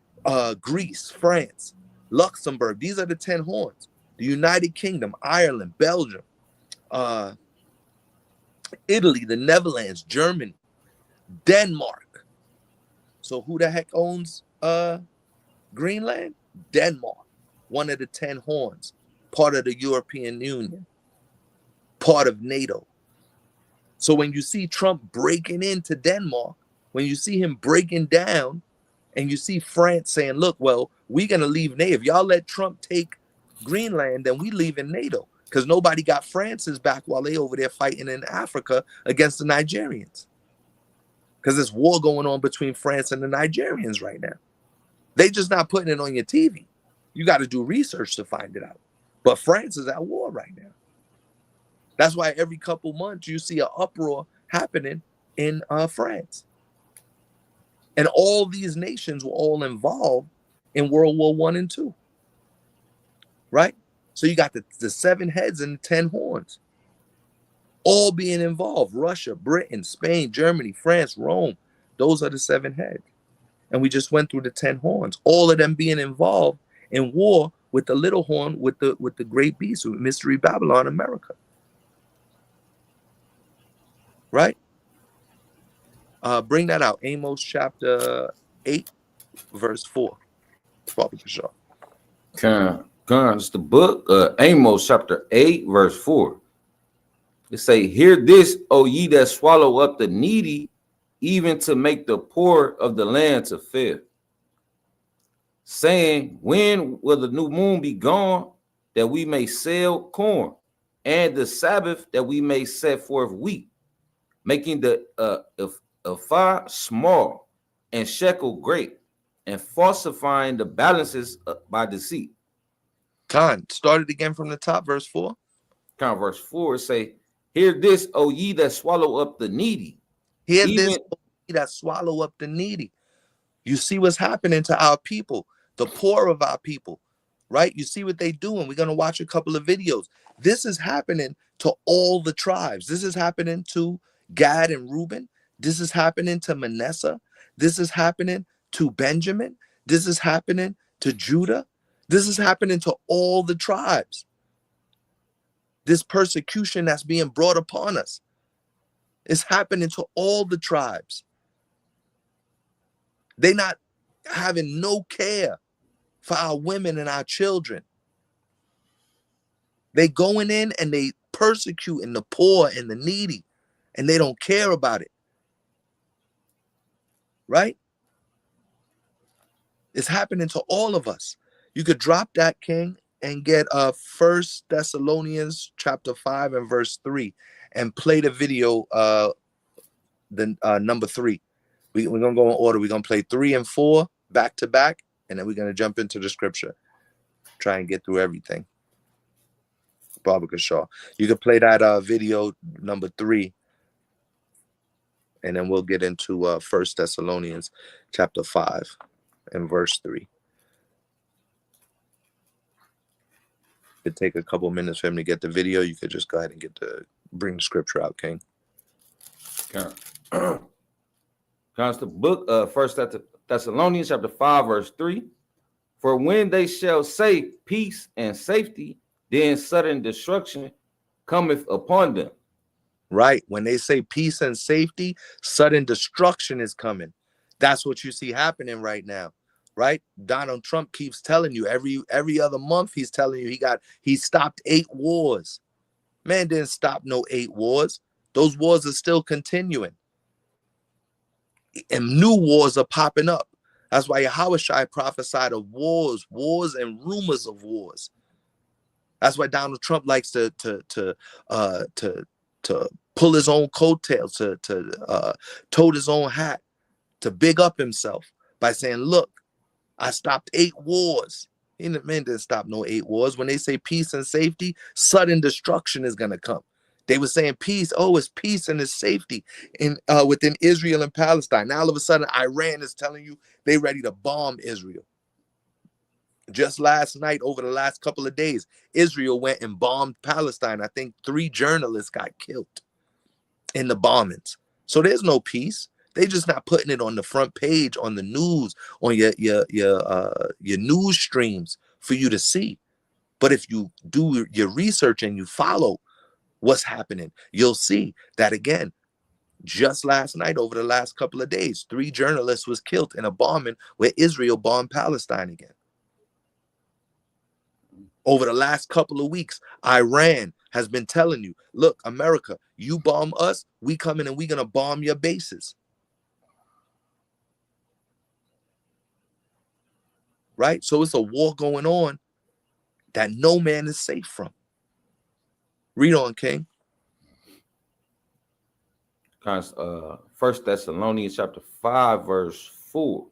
Greece, France, Luxembourg, these are the 10 horns. The United Kingdom, Ireland, Belgium, Italy, the Netherlands, Germany, Denmark. So who the heck owns Greenland? Denmark, one of the 10 horns, part of the European Union, part of NATO. So when you see Trump breaking into Denmark, when you see him breaking down, and you see France saying, look, well, we're going to leave NATO. If y'all let Trump take Greenland, then we leave in NATO, because nobody got France's back while they over there fighting in Africa against the Nigerians. Because there's war going on between France and the Nigerians right now. They just not putting it on your TV. You got to do research to find it out. But France is at war right now. That's why every couple months you see an uproar happening in France. And all these nations were all involved in World War I and II. Right? So you got the 7 heads and the 10 horns all being involved. Russia, Britain, Spain, Germany, France, Rome. Those are the 7 heads. And we just went through the 10 horns. All of them being involved in war with the little horn, with the great beast, with Mystery Babylon, America. Right? Bring that out. Amos chapter 8, verse 4. Father Bashar. It's the book, Amos chapter 8, verse 4. It say, hear this, O ye that swallow up the needy, even to make the poor of the land to fail. Saying, when will the new moon be gone, that we may sell corn, and the Sabbath that we may set forth wheat, making the ephah small and shekel great, and falsifying the balances by deceit. Start it again from the top, verse 4. Verse 4 say, hear this, O ye that swallow up the needy. Hear this, O ye that swallow up the needy. You see what's happening to our people, the poor of our people. right? You see what they doing. We're going to watch a couple of videos. This is happening to all the tribes. This is happening to Gad and Reuben. This is happening to Manasseh. This is happening to Benjamin. This is happening to Judah. This is happening to all the tribes. This persecution that's being brought upon us is happening to all the tribes. They're not having no care for our women and our children. They going in and they persecuting the poor and the needy, and they don't care about it. Right? It's happening to all of us. You could drop that, King, and get 1 Thessalonians chapter 5 and verse 3 and play the video, number 3. We're going to go in order. We're going to play 3 and 4 back to back, and then we're going to jump into the scripture. Try and get through everything. Barbara Shaw. You can play that video number 3, and then we'll get into 1 Thessalonians chapter 5 and verse 3. It'd take a couple minutes for him to get the video. You could just go ahead and bring the scripture out, King. Comes the book of 1 Thessalonians chapter 5 verse 3. For when they shall say peace and safety, then sudden destruction cometh upon them. Right. When they say peace and safety, sudden destruction is coming. That's what you see happening right now. Right? Donald Trump keeps telling you every other month, he's telling you he stopped 8 wars. Man didn't stop no 8 wars. Those wars are still continuing. And new wars are popping up. That's why Yawasap prophesied of wars and rumors of wars. That's why Donald Trump likes to pull his own coattails, to tote his own hat, to big up himself by saying, look, I stopped 8 wars. And the man didn't stop no 8 wars. When they say peace and safety, sudden destruction is going to come. They were saying peace. Oh, it's peace and it's safety within Israel and Palestine. Now, all of a sudden, Iran is telling you they're ready to bomb Israel. Just last night, over the last couple of days, Israel went and bombed Palestine. I think 3 journalists got killed in the bombings. So there's no peace. They're just not putting it on the front page, on the news, on your news streams for you to see. But if you do your research and you follow what's happening, you'll see that again. Just last night, over the last couple of days, 3 journalists was killed in a bombing where Israel bombed Palestine again. Over the last couple of weeks, Iran has been telling you, look, America, you bomb us, we come in and we're going to bomb your bases. Right? So it's a war going on that no man is safe from. Read on, King. 1 Thessalonians chapter 5 verse 4.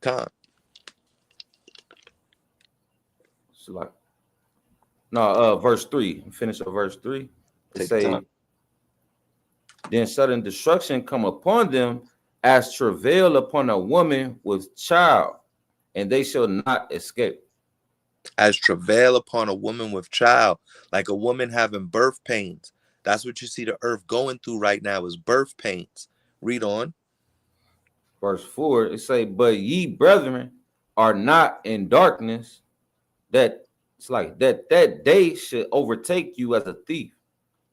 Con. So like, no, verse 3. Finish up verse 3. It say, then sudden destruction come upon them as travail upon a woman with child, and they shall not escape. As travail upon a woman with child, like a woman having birth pains. That's what you see the earth going through right now, is birth pains. Read on. Verse 4, it say, but ye brethren are not in darkness, that it's like that day should overtake you as a thief.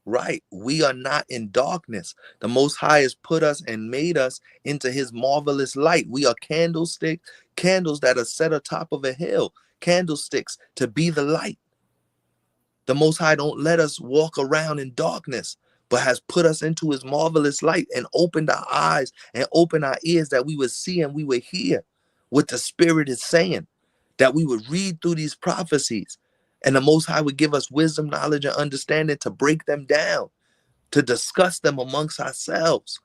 Right. We are not in darkness. The Most High has put us and made us into his marvelous light. We are candles that are set atop of a hill, candlesticks to be the light. The Most High don't let us walk around in darkness, but has put us into his marvelous light and opened our eyes and opened our ears that we would see and we would hear what the Spirit is saying, that we would read through these prophecies. And the Most High would give us wisdom, knowledge, and understanding to break them down, to discuss them amongst ourselves,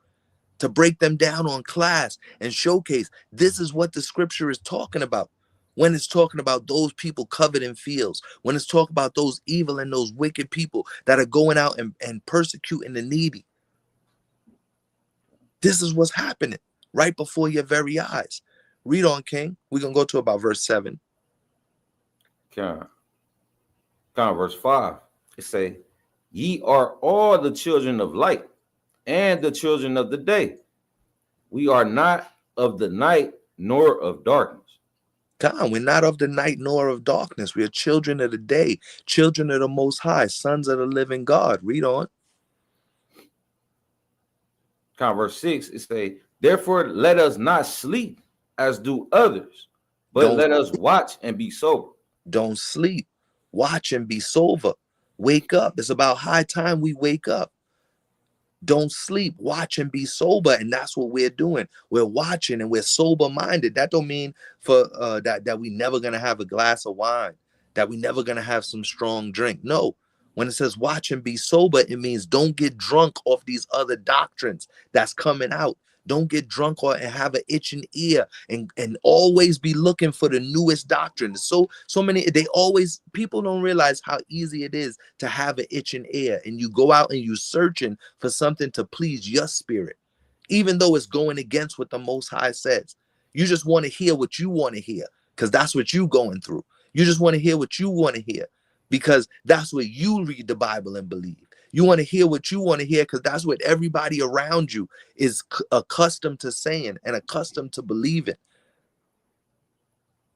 to break them down on class and showcase this is what the scripture is talking about. When it's talking about those people covered in fields, when it's talking about those evil and those wicked people that are going out and persecuting the needy. This is what's happening right before your very eyes. Read on, King. We're going to go to about verse 7. Verse 5. It say, ye are all the children of light and the children of the day. We are not of the night nor of darkness. God, we're not of the night nor of darkness. We are children of the day, children of the Most High, sons of the living God. Read on. Verse 6, it say, therefore let us not sleep as do others, but let us watch and be sober. Don't sleep. Watch and be sober. Wake up. It's about high time we wake up. Don't sleep, watch and be sober, and that's what we're doing. We're watching and we're sober-minded. That don't mean for that we never gonna have a glass of wine, that we never gonna have some strong drink. No, when it says watch and be sober, it means don't get drunk off these other doctrines that's coming out. Don't get drunk or and have an itching ear and always be looking for the newest doctrine. So many, people don't realize how easy it is to have an itching ear, and you go out and you searching for something to please your spirit, even though it's going against what the Most High says. You just want to hear what you want to hear because that's what you going through. You just want to hear what you want to hear because that's what you read the Bible and believe. You want to hear what you want to hear because that's what everybody around you is accustomed to saying and accustomed to believing.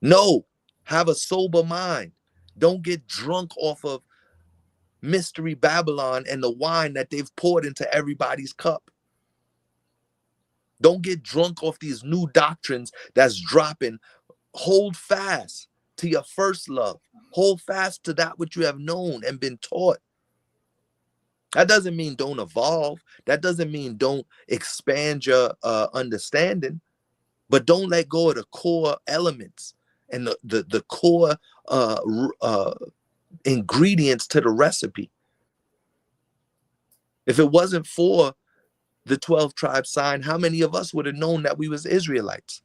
No, have a sober mind. Don't get drunk off of Mystery Babylon and the wine that they've poured into everybody's cup. Don't get drunk off these new doctrines that's dropping. Hold fast to your first love. Hold fast to that which you have known and been taught. That doesn't mean don't evolve. That doesn't mean don't expand your understanding, but don't let go of the core elements and the core ingredients to the recipe. If it wasn't for the 12 tribe sign, how many of us would have known that we was Israelites?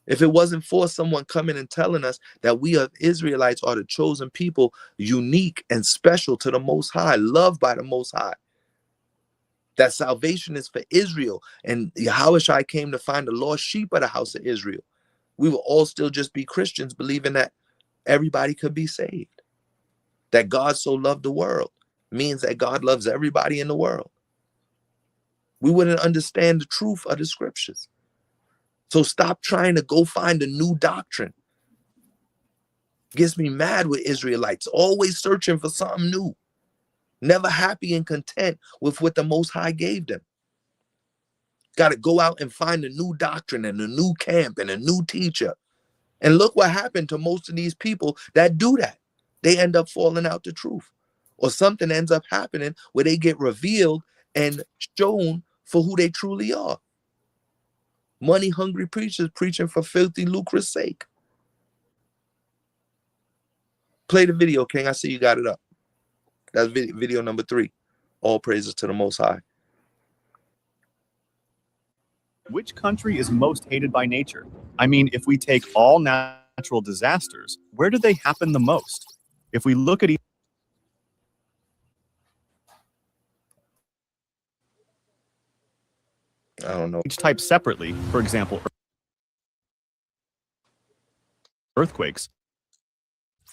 If it wasn't for someone coming and telling us that we are Israelites, are the chosen people, unique and special to the Most High, loved by the Most High, that salvation is for Israel, and Yahushua came to find the lost sheep of the house of Israel, we will all still just be Christians, believing that everybody could be saved. That God so loved the world means that God loves everybody in the world. We wouldn't understand the truth of the scriptures. So stop trying to go find a new doctrine. Gets me mad with Israelites, always searching for something new, never happy and content with what the Most High gave them. Got to go out and find a new doctrine and a new camp and a new teacher. And look what happened to most of these people that do that. They end up falling out the truth, or something ends up happening where they get revealed and shown for who they truly are. Money-hungry preachers preaching for filthy lucre's sake. Play the video, King. I see you got it up. That's video number 3. All praises to the Most High. Which country is most hated by nature? I mean, if we take all natural disasters, where do they happen the most? If we look at I don't know. each type separately, for example, earthquakes,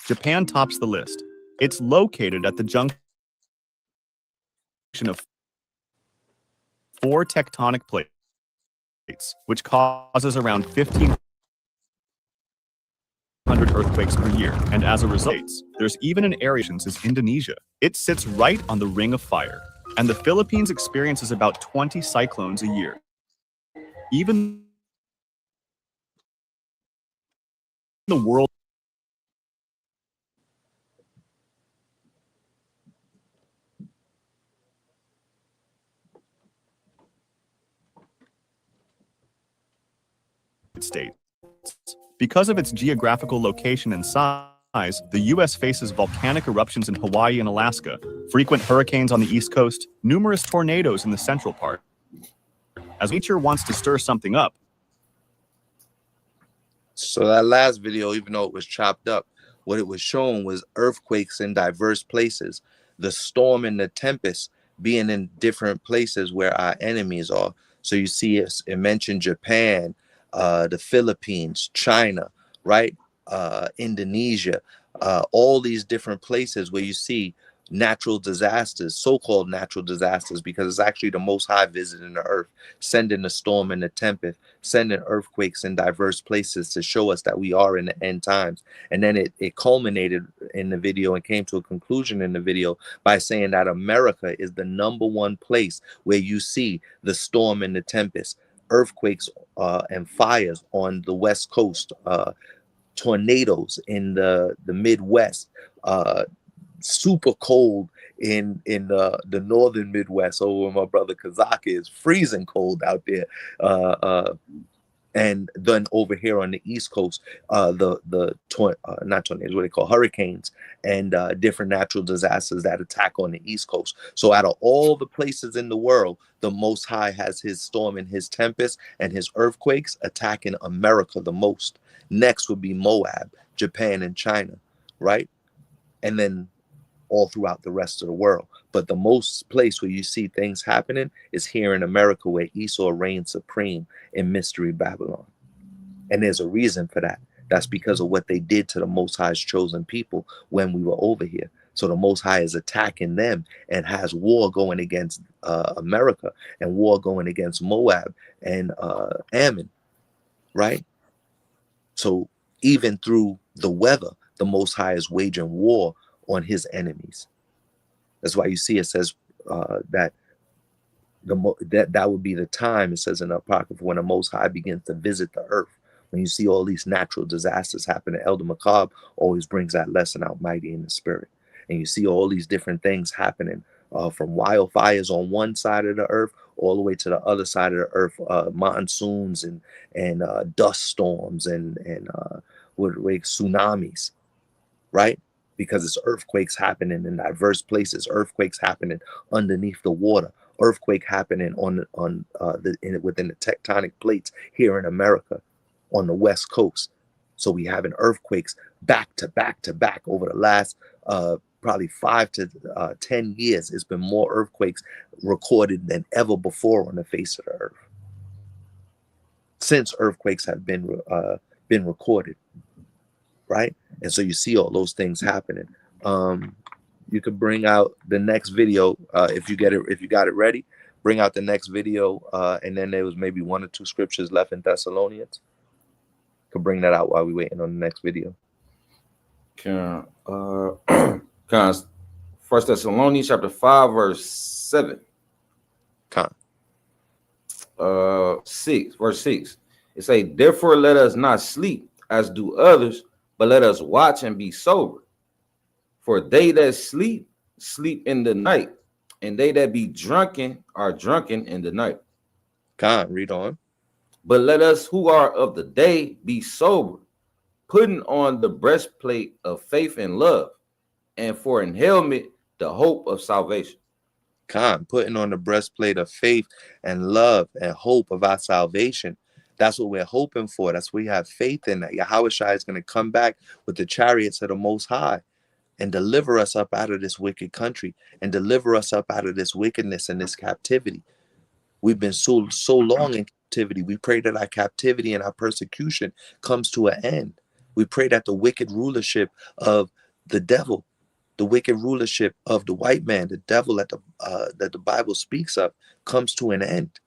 Japan tops the list. It's located at the junction of 4 tectonic plates, which causes around 1,500 earthquakes per year. And as a result, there's even an area is Indonesia. It sits right on the Ring of Fire. And the Philippines experiences about 20 cyclones a year. Even the world States. Because of its geographical location and size, the U.S. faces volcanic eruptions in Hawaii and Alaska, frequent hurricanes on the East Coast, numerous tornadoes in the central part. As nature wants to stir something up. So that last video, even though it was chopped up, what it was showing was earthquakes in diverse places, the storm and the tempest being in different places where our enemies are. So you see it mentioned Japan, the Philippines, China, right? Indonesia, all these different places where you see natural disasters, so-called natural disasters, because it's actually the Most High visiting the earth, sending the storm and the tempest, sending earthquakes in diverse places to show us that we are in the end times. And then it culminated in the video and came to a conclusion in the video by saying that America is the #1 place where you see the storm and the tempest, earthquakes and fires on the West Coast, tornadoes in the Midwest, super cold in the northern Midwest over where my brother Kazaka is, freezing cold out there, and then over here on the East Coast, not tornadoes, what they call hurricanes, and different natural disasters that attack on the East Coast. So out of all the places in the world, the Most High has his storm and his tempest and his earthquakes attacking America the most. Next would be Moab, Japan, and China, right? And then all throughout the rest of the world. But the most place where you see things happening is here in America, where Esau reigns supreme in Mystery Babylon. And there's a reason for that. That's because of what they did to the Most High's chosen people when we were over here. So the Most High is attacking them and has war going against America and war going against Moab and Ammon, right? So even through the weather, the Most High is waging war on his enemies. That's why you see it says that that would be the time, it says in the Apocrypha, when the Most High begins to visit the earth. When you see all these natural disasters happening, Elder Macabre always brings that lesson out mighty in the spirit. And you see all these different things happening, from wildfires on one side of the earth all the way to the other side of the earth, monsoons and dust storms and tsunamis, right? Because it's earthquakes happening in diverse places, earthquakes happening underneath the water, earthquake happening within the tectonic plates here in America on the West Coast. So we having earthquakes back to back to back over the last probably 5 to 10 years. It's been more earthquakes recorded than ever before on the face of the earth, since earthquakes have been recorded, right? And so you see all those things happening. You could bring out the next video if you got it ready. Bring out the next video, and then there was maybe 1 or 2 scriptures left in Thessalonians. Could bring that out while we're waiting on the next video. First Thessalonians chapter 5 verse 7. 6 verse 6. It say, therefore let us not sleep as do others, but let us watch and be sober. For they that sleep, sleep in the night, and they that be drunken are drunken in the night. Read on. But let us who are of the day be sober, putting on the breastplate of faith and love, and for an helmet the hope of salvation. Putting on the breastplate of faith and love and hope of our salvation. That's what we're hoping for. That's what we have faith in, that Yahushua is going to come back with the chariots of the Most High and deliver us up out of this wicked country and deliver us up out of this wickedness and this captivity. We've been so long in captivity. We pray that our captivity and our persecution comes to an end. We pray that the wicked rulership of the devil, the wicked rulership of the white man, the devil that the Bible speaks of, comes to an end.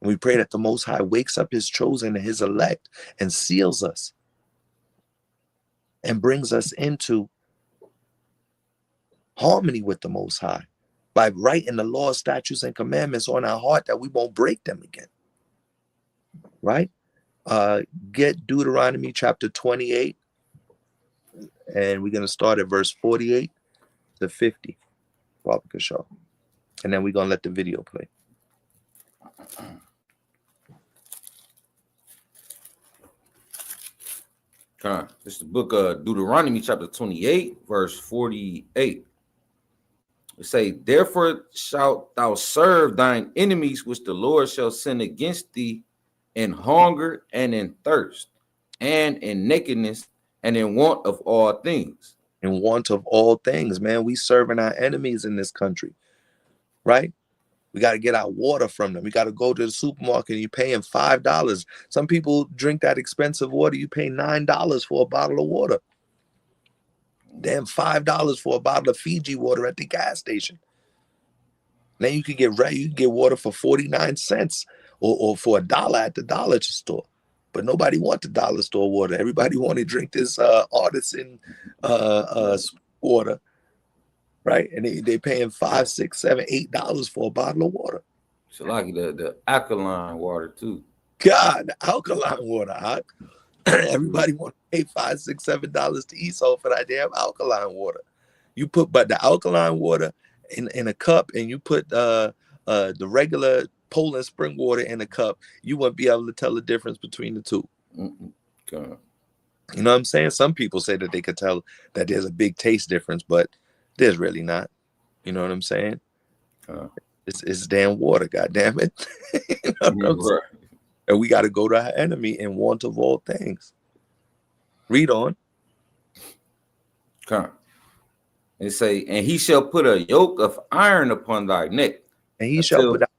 And we pray that the Most High wakes up his chosen and his elect and seals us and brings us into harmony with the Most High by writing the laws, statutes, and commandments on our heart that we won't break them again. Right? Get Deuteronomy chapter 28, and we're going to start at verse 48 to 50. And then we're going to let the video play. This is the book of Deuteronomy chapter 28 verse 48. It say, therefore shalt thou serve thine enemies which the Lord shall send against thee in hunger and in thirst and in nakedness and in want of all things. In want of all things, man. We serving our enemies in this country, right? We got to get our water from them. We got to go to the supermarket and you're paying $5. Some people drink that expensive water. You pay $9 for a bottle of water. Damn, $5 for a bottle of Fiji water at the gas station. Now you can get water for 49 cents or for $1 at the dollar store. But nobody wants the dollar store water. Everybody want to drink this artisan water, right? And they paying $5, $6, $7, $8 for a bottle of water. So like the alkaline water too. God, the alkaline water. Everybody want to pay $5, $6, $7 to eat so for that damn alkaline water. You put the alkaline water in a cup, and you put the regular Poland spring water in a cup, you won't be able to tell the difference between the two. Okay. You know what I'm saying? Some people say that they could tell that there's a big taste difference, but there's really not. You know what I'm saying? It's damn water, God damn it. You know what I'm saying? And we got to go to our enemy in want of all things. Read on. Okay. And say, and he shall put a yoke of iron upon thy neck. And he shall put our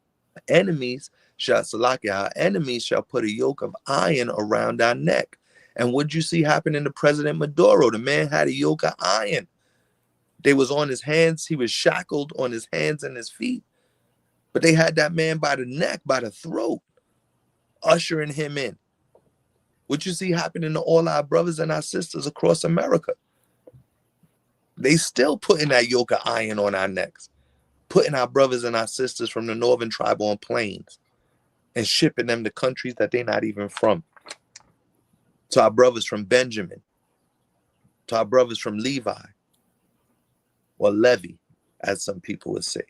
enemies, our enemies shall put a yoke of iron around our neck. And what'd you see happen to President Maduro? The man had a yoke of iron. They was on his hands. He was shackled on his hands and his feet. But they had that man by the neck, by the throat, ushering him in. What you see happening to all our brothers and our sisters across America? They still putting that yoke of iron on our necks, putting our brothers and our sisters from the northern tribe on planes and shipping them to countries that they're not even from. To our brothers from Benjamin, to our brothers from Levi, or Levi, as some people would say.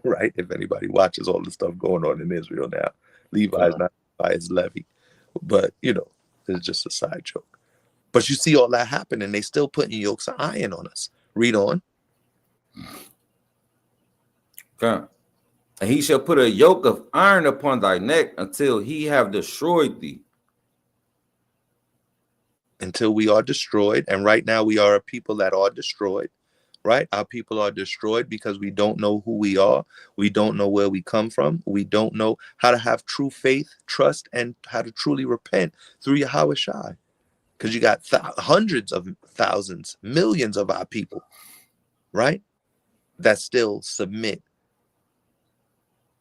Right? If anybody watches all the stuff going on in Israel now, Levi is not Levi, it's Levi. But, you know, it's just a side joke. But you see all that happening. They still putting yokes of iron on us. Read on. Okay. And he shall put a yoke of iron upon thy neck until he have destroyed thee. Until we are destroyed. And right now we are a people that are destroyed. Right? Our people are destroyed because we don't know who we are. We don't know where we come from. We don't know how to have true faith, trust, and how to truly repent through Yahawashai. Because you got hundreds of thousands, millions of our people, right, that still submit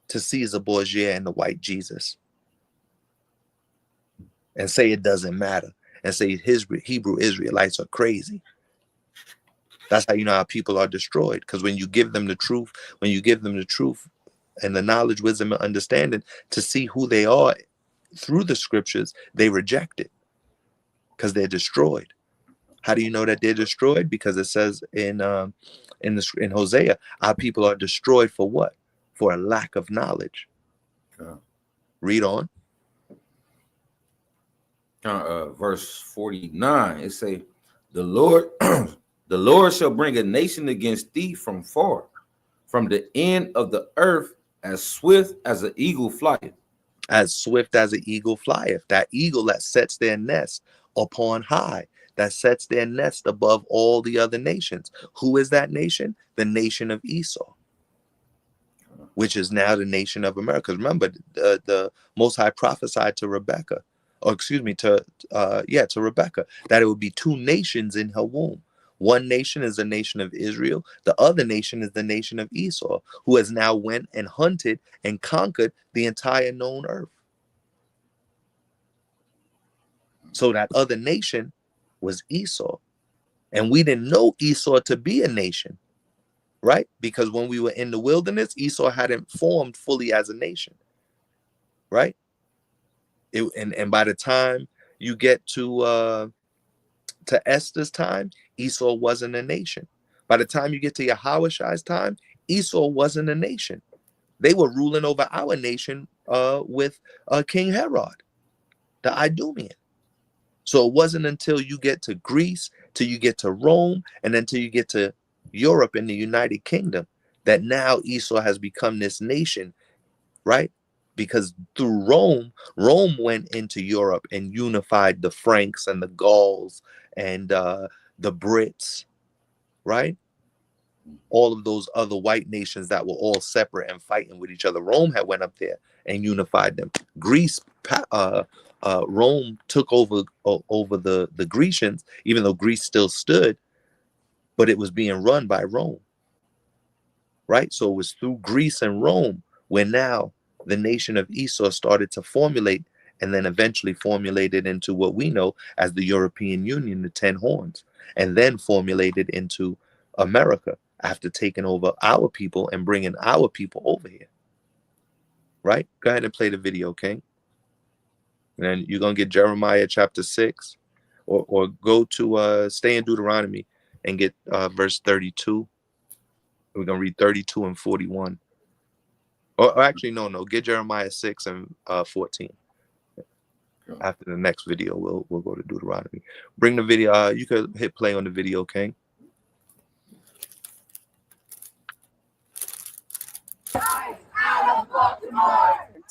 to Caesar Borgia and the white Jesus and say it doesn't matter and say Hebrew Israelites are crazy. That's how you know how people are destroyed. Because when you give them the truth, and the knowledge, wisdom, and understanding to see who they are through the scriptures, they reject it because they're destroyed. How do you know that they're destroyed? Because it says in Hosea, our people are destroyed for what? For a lack of knowledge. Read on. Verse 49, it say, the Lord the Lord shall bring a nation against thee from far, from the end of the earth, as swift as an eagle flieth. As swift as an eagle flieth. That eagle that sets their nest upon high, that sets their nest above all the other nations. Who is that nation? The nation of Esau, which is now the nation of America. Remember, the Most High prophesied to Rebecca, to Rebecca, that it would be two nations in her womb. One nation is the nation of Israel. The other nation is the nation of Esau, who has now went and hunted and conquered the entire known earth. So that other nation was Esau. And we didn't know Esau to be a nation, right? Because when we were in the wilderness, Esau hadn't formed fully as a nation, right? And by the time you get to Esther's time, Esau wasn't a nation. By the time you get to Yahawashai's time, Esau wasn't a nation. They were ruling over our nation with King Herod, the Idumean. So it wasn't until you get to Greece, till you get to Rome, and then till you get to Europe and the United Kingdom, that now Esau has become this nation, right? Because through Rome went into Europe and unified the Franks and the Gauls and the Brits, right? All of those other white nations that were all separate and fighting with each other. Rome had went up there and unified them. Greece Rome took over the Grecians, even though Greece still stood, but it was being run by Rome, right? So it was through Greece and Rome where now the nation of Esau started to formulate, and then eventually formulated into what we know as the European Union, the 10 horns, and then formulated into America after taking over our people and bringing our people over here, right? Go ahead and play the video, King. And you're going to get Jeremiah chapter 6, or go to stay in Deuteronomy and get verse 32. We're going to read 32 and 41. Or actually, no, get Jeremiah 6 and 14. After the next video, we'll go to Deuteronomy. Bring the video. You could hit play on the video, King.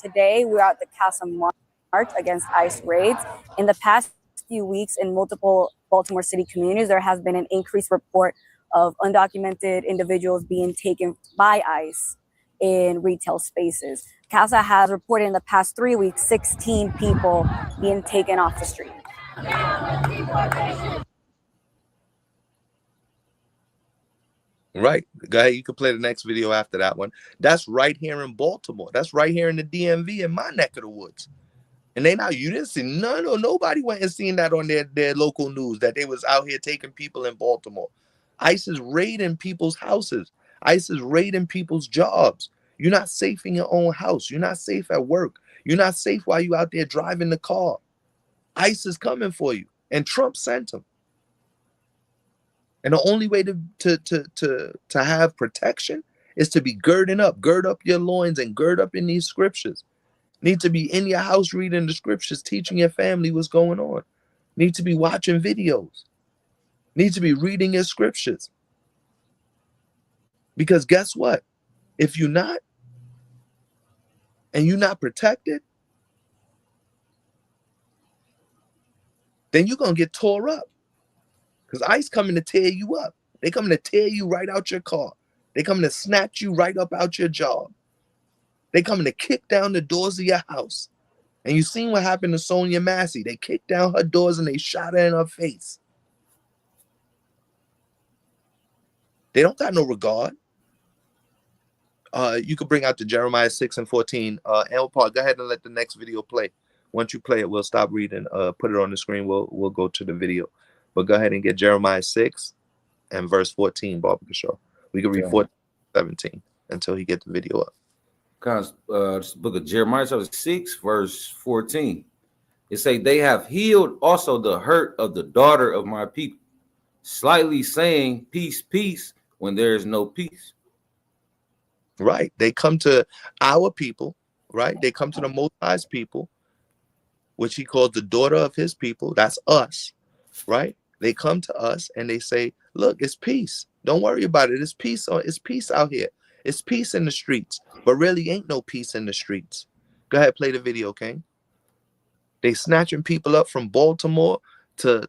Today, we're at the Casa March against ICE raids. In the past few weeks, in multiple Baltimore City communities, there has been an increased report of undocumented individuals being taken by ICE in retail spaces. Casa has reported in the past 3 weeks 16 people being taken off the street. Right. Go ahead. You can play the next video after that one. That's right here in Baltimore. That's right here in the DMV in my neck of the woods. And you didn't see nobody went and seen that on their local news, that they was out here taking people in Baltimore. ICE is raiding people's houses. ICE is raiding people's jobs. You're not safe in your own house. You're not safe at work. You're not safe while you're out there driving the car. ICE is coming for you. And Trump sent them. And the only way to have protection is to be girding up. Gird up your loins and gird up in these scriptures. Need to be in your house reading the scriptures, teaching your family what's going on. Need to be watching videos. Need to be reading your scriptures. Because guess what? If you're not, and you're not protected, then you're going to get tore up. Because ICE coming to tear you up. They coming to tear you right out your car. They coming to snatch you right up out your job. They coming to kick down the doors of your house. And you seen what happened to Sonia Massey. They kicked down her doors and they shot her in her face. They don't got no regard. You could bring out the Jeremiah 6 and 14. El Park, go ahead and let the next video play. Once you play it, we'll stop reading. Put it on the screen. We'll go to the video. But go ahead and get Jeremiah 6 and verse 14, Barbara Show. We can read 14, 17 until he get the video up. This book of Jeremiah chapter 6, verse 14. It say, they have healed also the hurt of the daughter of my people, slightly saying peace, peace, when there is no peace. Right. They come to our people, right? They come to the Most High's people, which he calls the daughter of his people. That's us, right? They come to us and they say, look, it's peace. Don't worry about it. It's peace. It's peace out here. It's peace in the streets. But really ain't no peace in the streets. Go ahead, play the video, King. They snatching people up from Baltimore to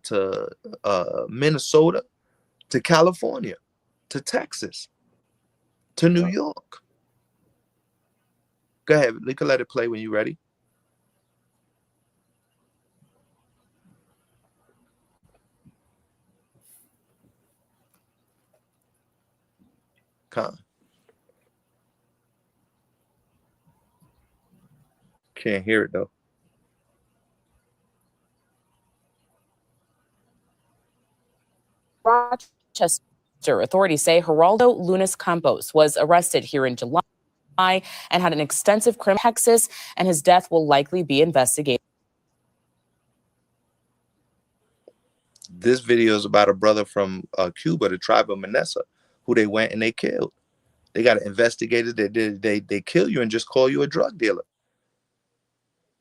Minnesota, to California, to Texas, to New York. Go ahead. You can let it play when you're ready. Can't hear it though. Rochester authorities say Geraldo Lunas Campos was arrested here in July and had an extensive criminal in Texas, and his death will likely be investigated. This video is about a brother from Cuba, the tribe of Manessa, who they went and they killed. They got investigated. They kill you and just call you a drug dealer.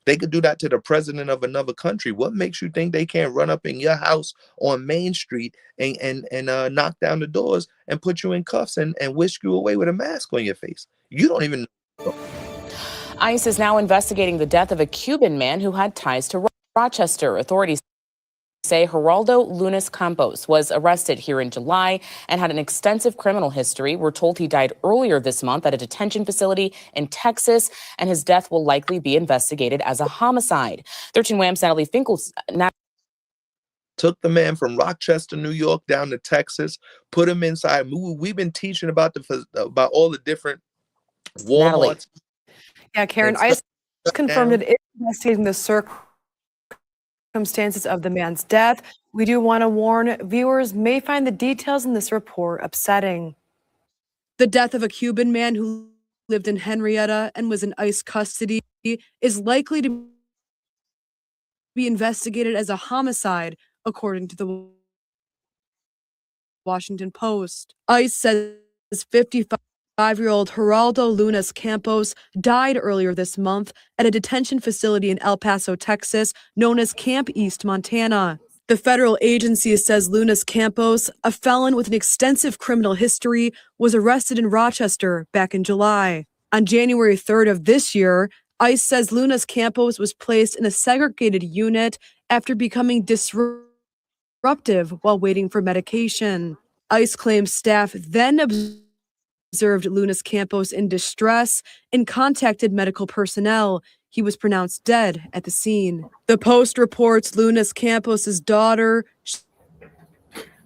They could do that to the president of another country. What makes you think they can't run up in your house on Main Street and knock down the doors and put you in cuffs and whisk you away with a mask on your face? You don't even know. ICE is now investigating the death of a Cuban man who had ties to Rochester. Authorities say Geraldo Lunas Campos was arrested here in July and had an extensive criminal history. We're told he died earlier this month at a detention facility in Texas, and his death will likely be investigated as a homicide. 13 Wham's Natalie Finkel. Took the man from Rochester, New York, down to Texas, put him inside. We've been teaching about all the different Walmarts. Yeah, Karen, ICE confirmed it is investigating the circumstances of the man's death. We do want to warn viewers may find the details in this report upsetting. The death of a Cuban man who lived in Henrietta and was in ICE custody is likely to be investigated as a homicide, according to the Washington Post. ICE says 55-year-old Geraldo Lunas Campos died earlier this month at a detention facility in El Paso, Texas, known as Camp East, Montana. The federal agency says Lunas Campos, a felon with an extensive criminal history, was arrested in Rochester back in July. On January 3rd of this year, ICE says Lunas Campos was placed in a segregated unit after becoming disruptive while waiting for medication. ICE claims staff then observed Lunas Campos in distress and contacted medical personnel. He was pronounced dead at the scene. The Post reports Lunas Campos' daughter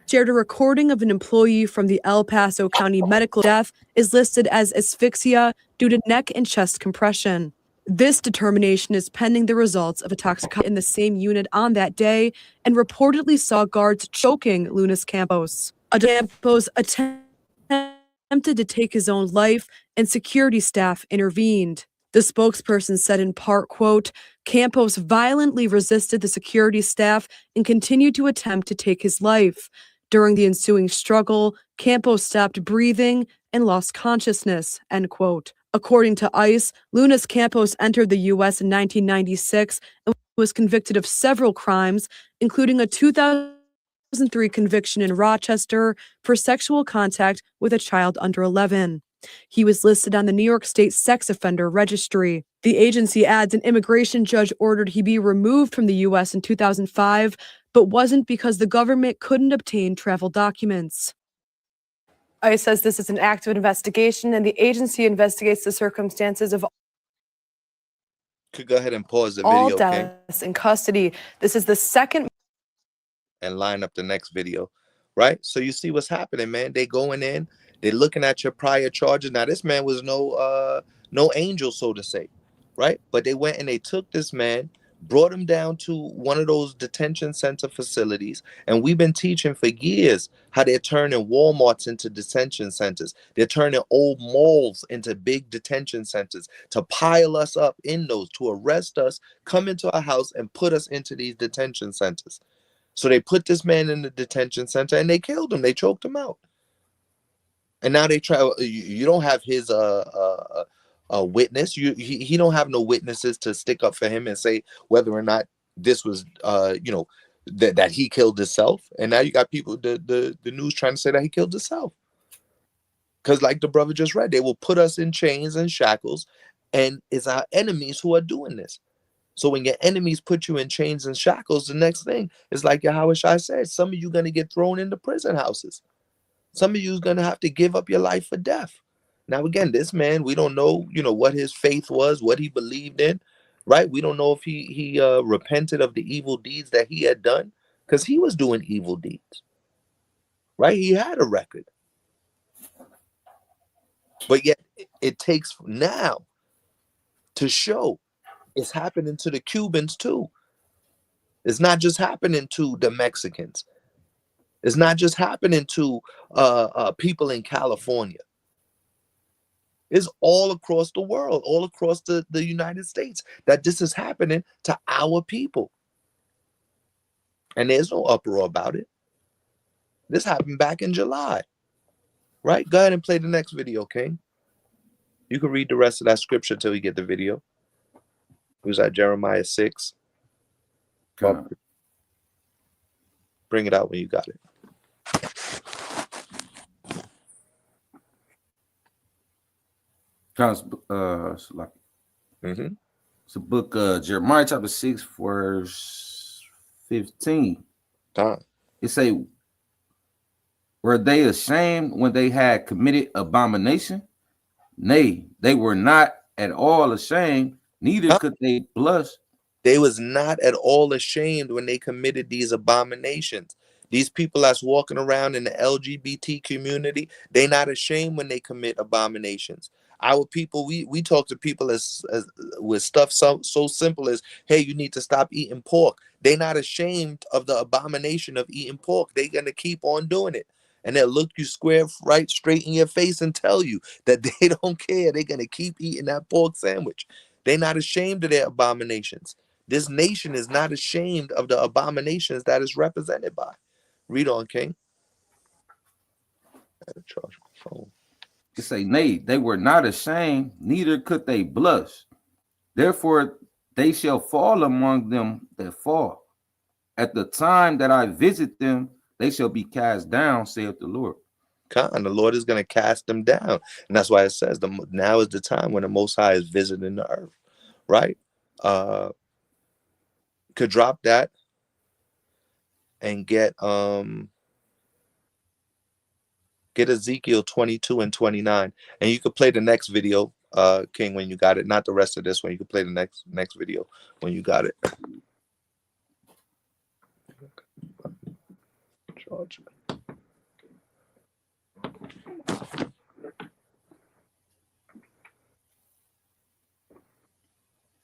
shared a recording of an employee from the El Paso County Medical. Death is listed as asphyxia due to neck and chest compression. This determination is pending the results of a toxicology in the same unit on that day and reportedly saw guards choking Lunas Campos. Campos attempted to take his own life and security staff intervened. The spokesperson said in part, quote, Campos violently resisted the security staff and continued to attempt to take his life. During the ensuing struggle, Campos stopped breathing and lost consciousness, end quote. According to ICE, Lunas Campos entered the U.S. in 1996 and was convicted of several crimes, including a 2003 conviction in Rochester for sexual contact with a child under 11. He was listed on the New York State Sex Offender Registry. The agency adds an immigration judge ordered he be removed from the U.S. in 2005, but wasn't because the government couldn't obtain travel documents. ICE says this is an active investigation, and the agency investigates the circumstances of Could go ahead and pause the all video, deaths in custody. This is the second. And line up the next video, right? So you see what's happening, man. They going in, they're looking at your prior charges. Now this man was no angel, so to say, right? But they went and they took this man, brought him down to one of those detention center facilities, and we've been teaching for years how they're turning Walmarts into detention centers. They're turning old malls into big detention centers to pile us up in those, to arrest us, come into our house and put us into these detention centers. So they put this man in the detention center and they killed him. They choked him out. And now they try. You don't have his witness. He don't have no witnesses to stick up for him and say whether or not this was that he killed himself. And now you got people, the news trying to say that he killed himself. Because like the brother just read, they will put us in chains and shackles, and it's our enemies who are doing this. So when your enemies put you in chains and shackles, the next thing is like Yawasap said, some of you going to get thrown into prison houses. Some of you is going to have to give up your life for death. Now, again, this man, we don't know, what his faith was, what he believed in, right? We don't know if he repented of the evil deeds that he had done, because he was doing evil deeds, right? He had a record. But yet it takes now to show it's happening to the Cubans too. It's not just happening to the Mexicans. It's not just happening to people in California. It's all across the world, all across the United States, that this is happening to our people. And there's no uproar about it. This happened back in July, right? Go ahead and play the next video, King. You can read the rest of that scripture till you get the video. It was at Jeremiah 6. Bring it out when you got it. It's the book Jeremiah chapter 6, verse 15. It say, were they ashamed when they had committed abomination? Nay, they were not at all ashamed, neither could they blush. They was not at all ashamed when they committed these abominations. These people that's walking around in the LGBT community, they not ashamed when they commit abominations. Our people, we talk to people as with stuff so simple as, hey, you need to stop eating pork. They not ashamed of the abomination of eating pork. They gonna keep on doing it. And they'll look you square right straight in your face and tell you that they don't care. They're gonna keep eating that pork sandwich. They're not ashamed of their abominations. This nation is not ashamed of the abominations that is represented by. Read on, King. I gotta charge my phone. It say, nay, they were not ashamed, neither could they blush. Therefore, they shall fall among them that fall. At the time that I visit them, they shall be cast down, saith the Lord. And the Lord is going to cast them down. And that's why it says now is the time when the Most High is visiting the earth, right? Could drop that and get Ezekiel 22 and 29. And you could play the next video, King, when you got it. Not the rest of this one. You could play the next video when you got it. Charge.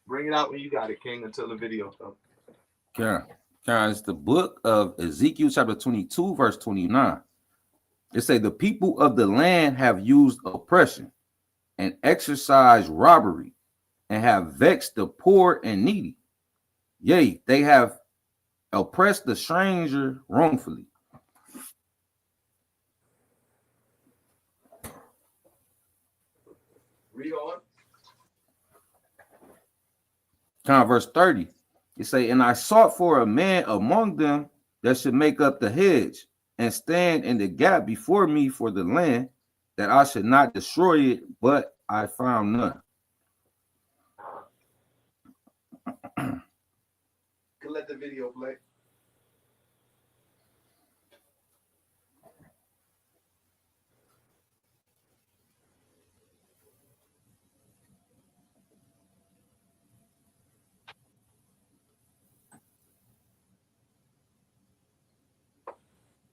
Bring it out when you got it, King, until the video comes. It's the book of Ezekiel chapter 22, verse 29. It say, the people of the land have used oppression and exercised robbery and have vexed the poor and needy. Yea, they have oppressed the stranger wrongfully. Read on. Verse 30. It say, and I sought for a man among them that should make up the hedge and stand in the gap before me for the land, that I should not destroy it, but I found none. Can let the video play.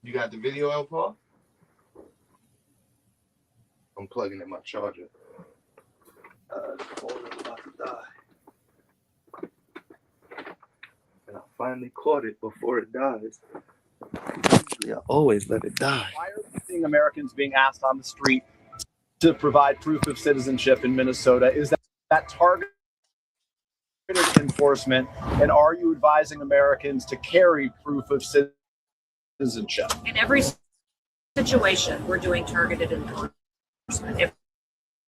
You got the video out, Paul? I'm plugging in my charger. The phone is about to die. And I finally caught it before it dies. Usually I always let it die. Why are we seeing Americans being asked on the street to provide proof of citizenship in Minnesota? Is that targeted enforcement? And are you advising Americans to carry proof of citizenship? In every situation, we're doing targeted enforcement. If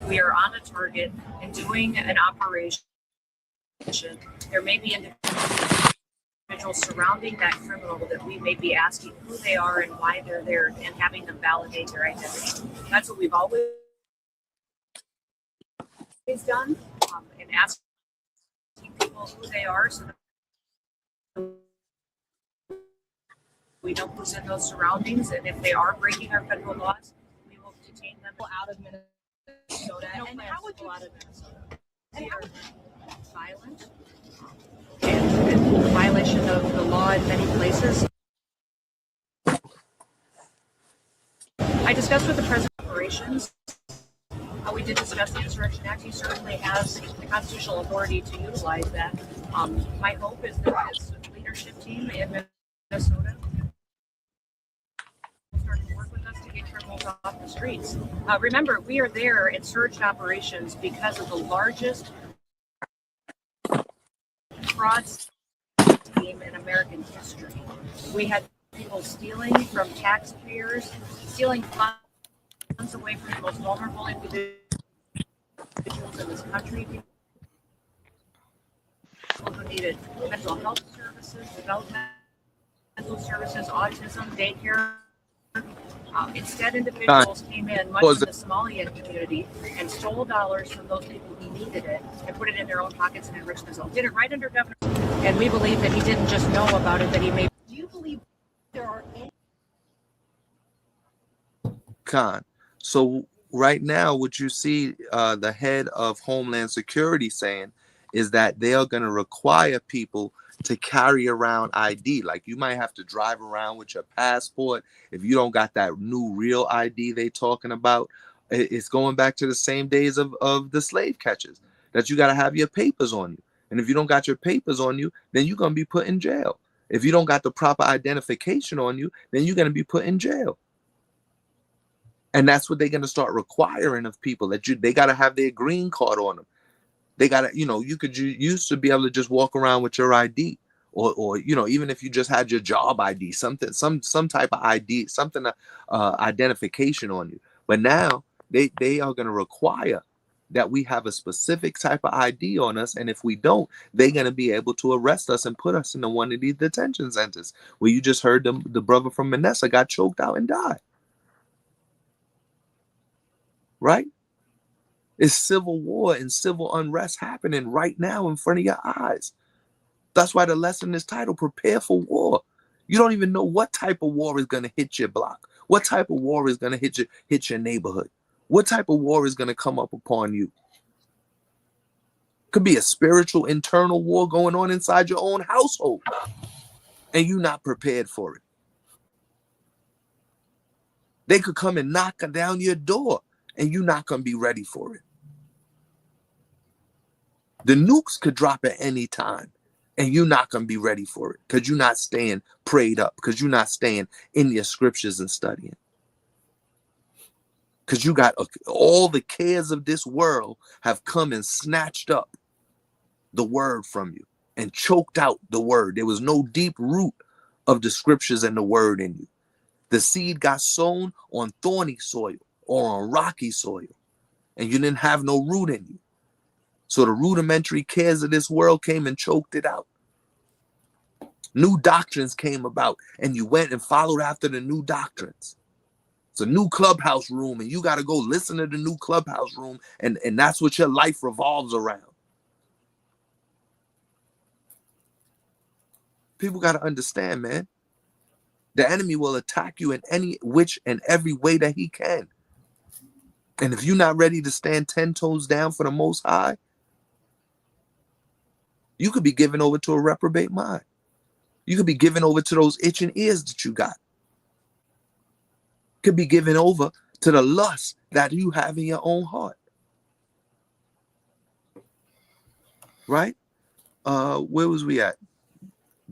we are on a target and doing an operation, there may be individuals surrounding that criminal that we may be asking who they are and why they're there and having them validate their identity. That's what we've always done, and asking people who they are so that we know who's in those surroundings, and if they are breaking our federal laws, we will detain them out of Minnesota. And how would you out of Minnesota? They are violent and in violation of the law in many places. I discussed with the president of operations. We did discuss the Insurrection Act. He certainly has the constitutional authority to utilize that. My hope is that this leadership team in Minnesota start to work with us to get criminals off the streets. Remember, we are there in surge operations because of the largest fraud scheme in American history. We had people stealing from taxpayers, stealing funds away from the most vulnerable individuals in this country, people who needed mental health services, developmental services, autism, daycare. Instead, individuals came in, much in the Somalian community, and stole dollars from those people who needed it and put it in their own pockets and enriched themselves. Did it right under Governor. And we believe that he didn't just know about it, that he may. Do you believe Con. So right now, what you see the head of Homeland Security saying is that they are going to require people to carry around ID. Like you might have to drive around with your passport. If you don't got that new real ID they talking about, it's going back to the same days of the slave catchers, that you got to have your papers on you. And if you don't got your papers on you, then you're going to be put in jail. If you don't got the proper identification on you, then you're going to be put in jail. And that's what they're going to start requiring of people, that they got to have their green card on them. They got to, you used to be able to just walk around with your ID, or even if you just had your job ID, some type of ID, something, identification on you. But now they are going to require that we have a specific type of ID on us. And if we don't, they're going to be able to arrest us and put us into one of these detention centers where you just heard the brother from Manessa got choked out and died. Right? It's civil war and civil unrest happening right now in front of your eyes. That's why the lesson is titled Prepare for War. You don't even know what type of war is going to hit your block. What type of war is going to hit your neighborhood. What type of war is going to come up upon you. Could be a spiritual internal war going on inside your own household, and you're not prepared for it. They could come and knock down your door, and you're not going to be ready for it. The nukes could drop at any time, and you're not going to be ready for it because you're not staying prayed up, because you're not staying in your scriptures and studying. Because you got all the cares of this world have come and snatched up the word from you and choked out the word. There was no deep root of the scriptures and the word in you. The seed got sown on thorny soil or on rocky soil, and you didn't have no root in you. So the rudimentary cares of this world came and choked it out. New doctrines came about, and you went and followed after the new doctrines. It's a new clubhouse room, and you got to go listen to the new clubhouse room, and that's what your life revolves around. People got to understand, man. The enemy will attack you in any which and every way that he can. And if you're not ready to stand 10 toes down for the Most High, you could be given over to a reprobate mind. You could be given over to those itching ears that you got. Could be given over to the lust that you have in your own heart. Right? Where was we at?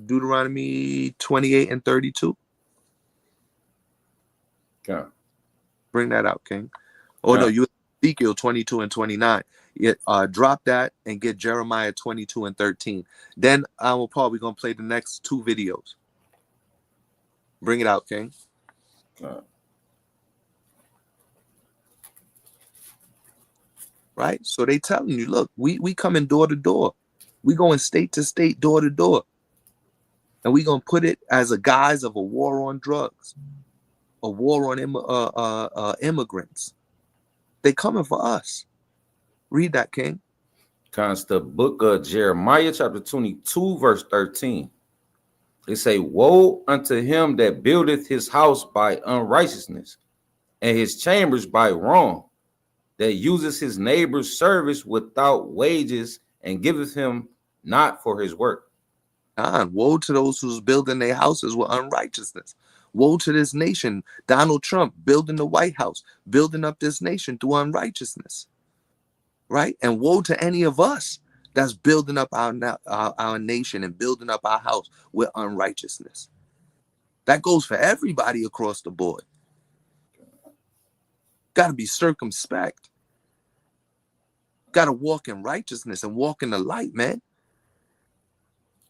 Deuteronomy 28 and 32. Okay. Bring that out, King. Oh, no, you Ezekiel 22 and 29. Drop that and get Jeremiah 22 and 13. Then Paul, we're going to play the next two videos. Bring it out, King. Okay. Right? So they telling you, look, we coming door to door. We going state to state, door to door. And we going to put it as a guise of a war on drugs, a war on immigrants. They coming for us. Read that, King. It's the book of Jeremiah, chapter 22, verse 13. It say, woe unto him that buildeth his house by unrighteousness, and his chambers by wrong, that uses his neighbor's service without wages, and giveth him not for his work. Woe to those who's building their houses with unrighteousness. Woe to this nation, Donald Trump building the White House, building up this nation through unrighteousness. Right? And woe to any of us that's building up our nation and building up our house with unrighteousness. That goes for everybody across the board. Got to be circumspect. Got to walk in righteousness and walk in the light, man.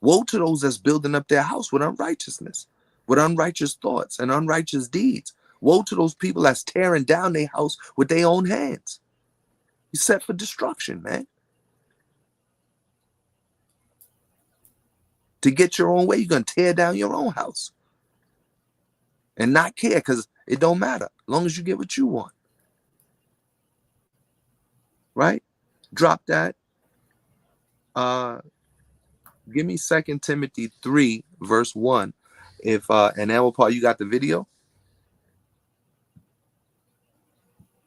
Woe to those that's building up their house with unrighteousness, with unrighteous thoughts and unrighteous deeds. Woe to those people that's tearing down their house with their own hands. You're set for destruction, man. To get your own way, you're going to tear down your own house and not care, because it don't matter as long as you get what you want. Right? Drop that. Give me 2 Timothy 3, verse 1. And then, Paul, you got the video?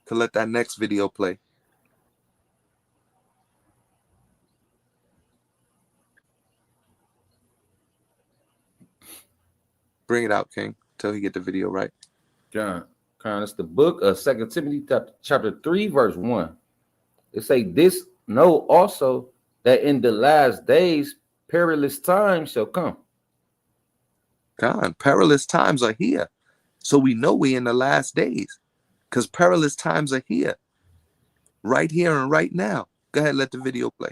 Could let that next video play. Bring it out, King, till he get the video right. John, it's the book of 2 Timothy chapter 3, verse 1. It say, this know also that in the last days perilous times shall come. God, perilous times are here. So we know we in the last days, because perilous times are here. Right here and right now. Go ahead, let the video play.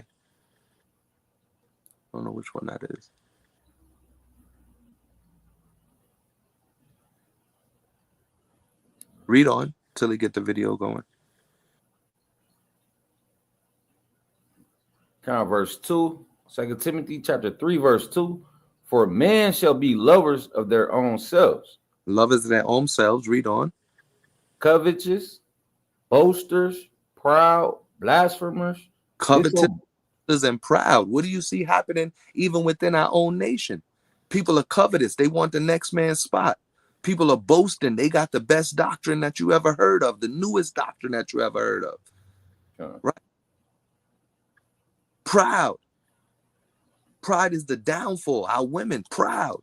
I don't know which one that is. Read on till he get the video going. Verse 2, 2 Timothy chapter 3, verse 2. For men shall be lovers of their own selves. Lovers of their own selves. Read on. Covetous, boasters, proud, blasphemers. Covetous and proud. What do you see happening even within our own nation? People are covetous. They want the next man's spot. People are boasting. They got the best doctrine that you ever heard of, the newest doctrine that you ever heard of. Right? Proud. Pride is the downfall. Our women, proud.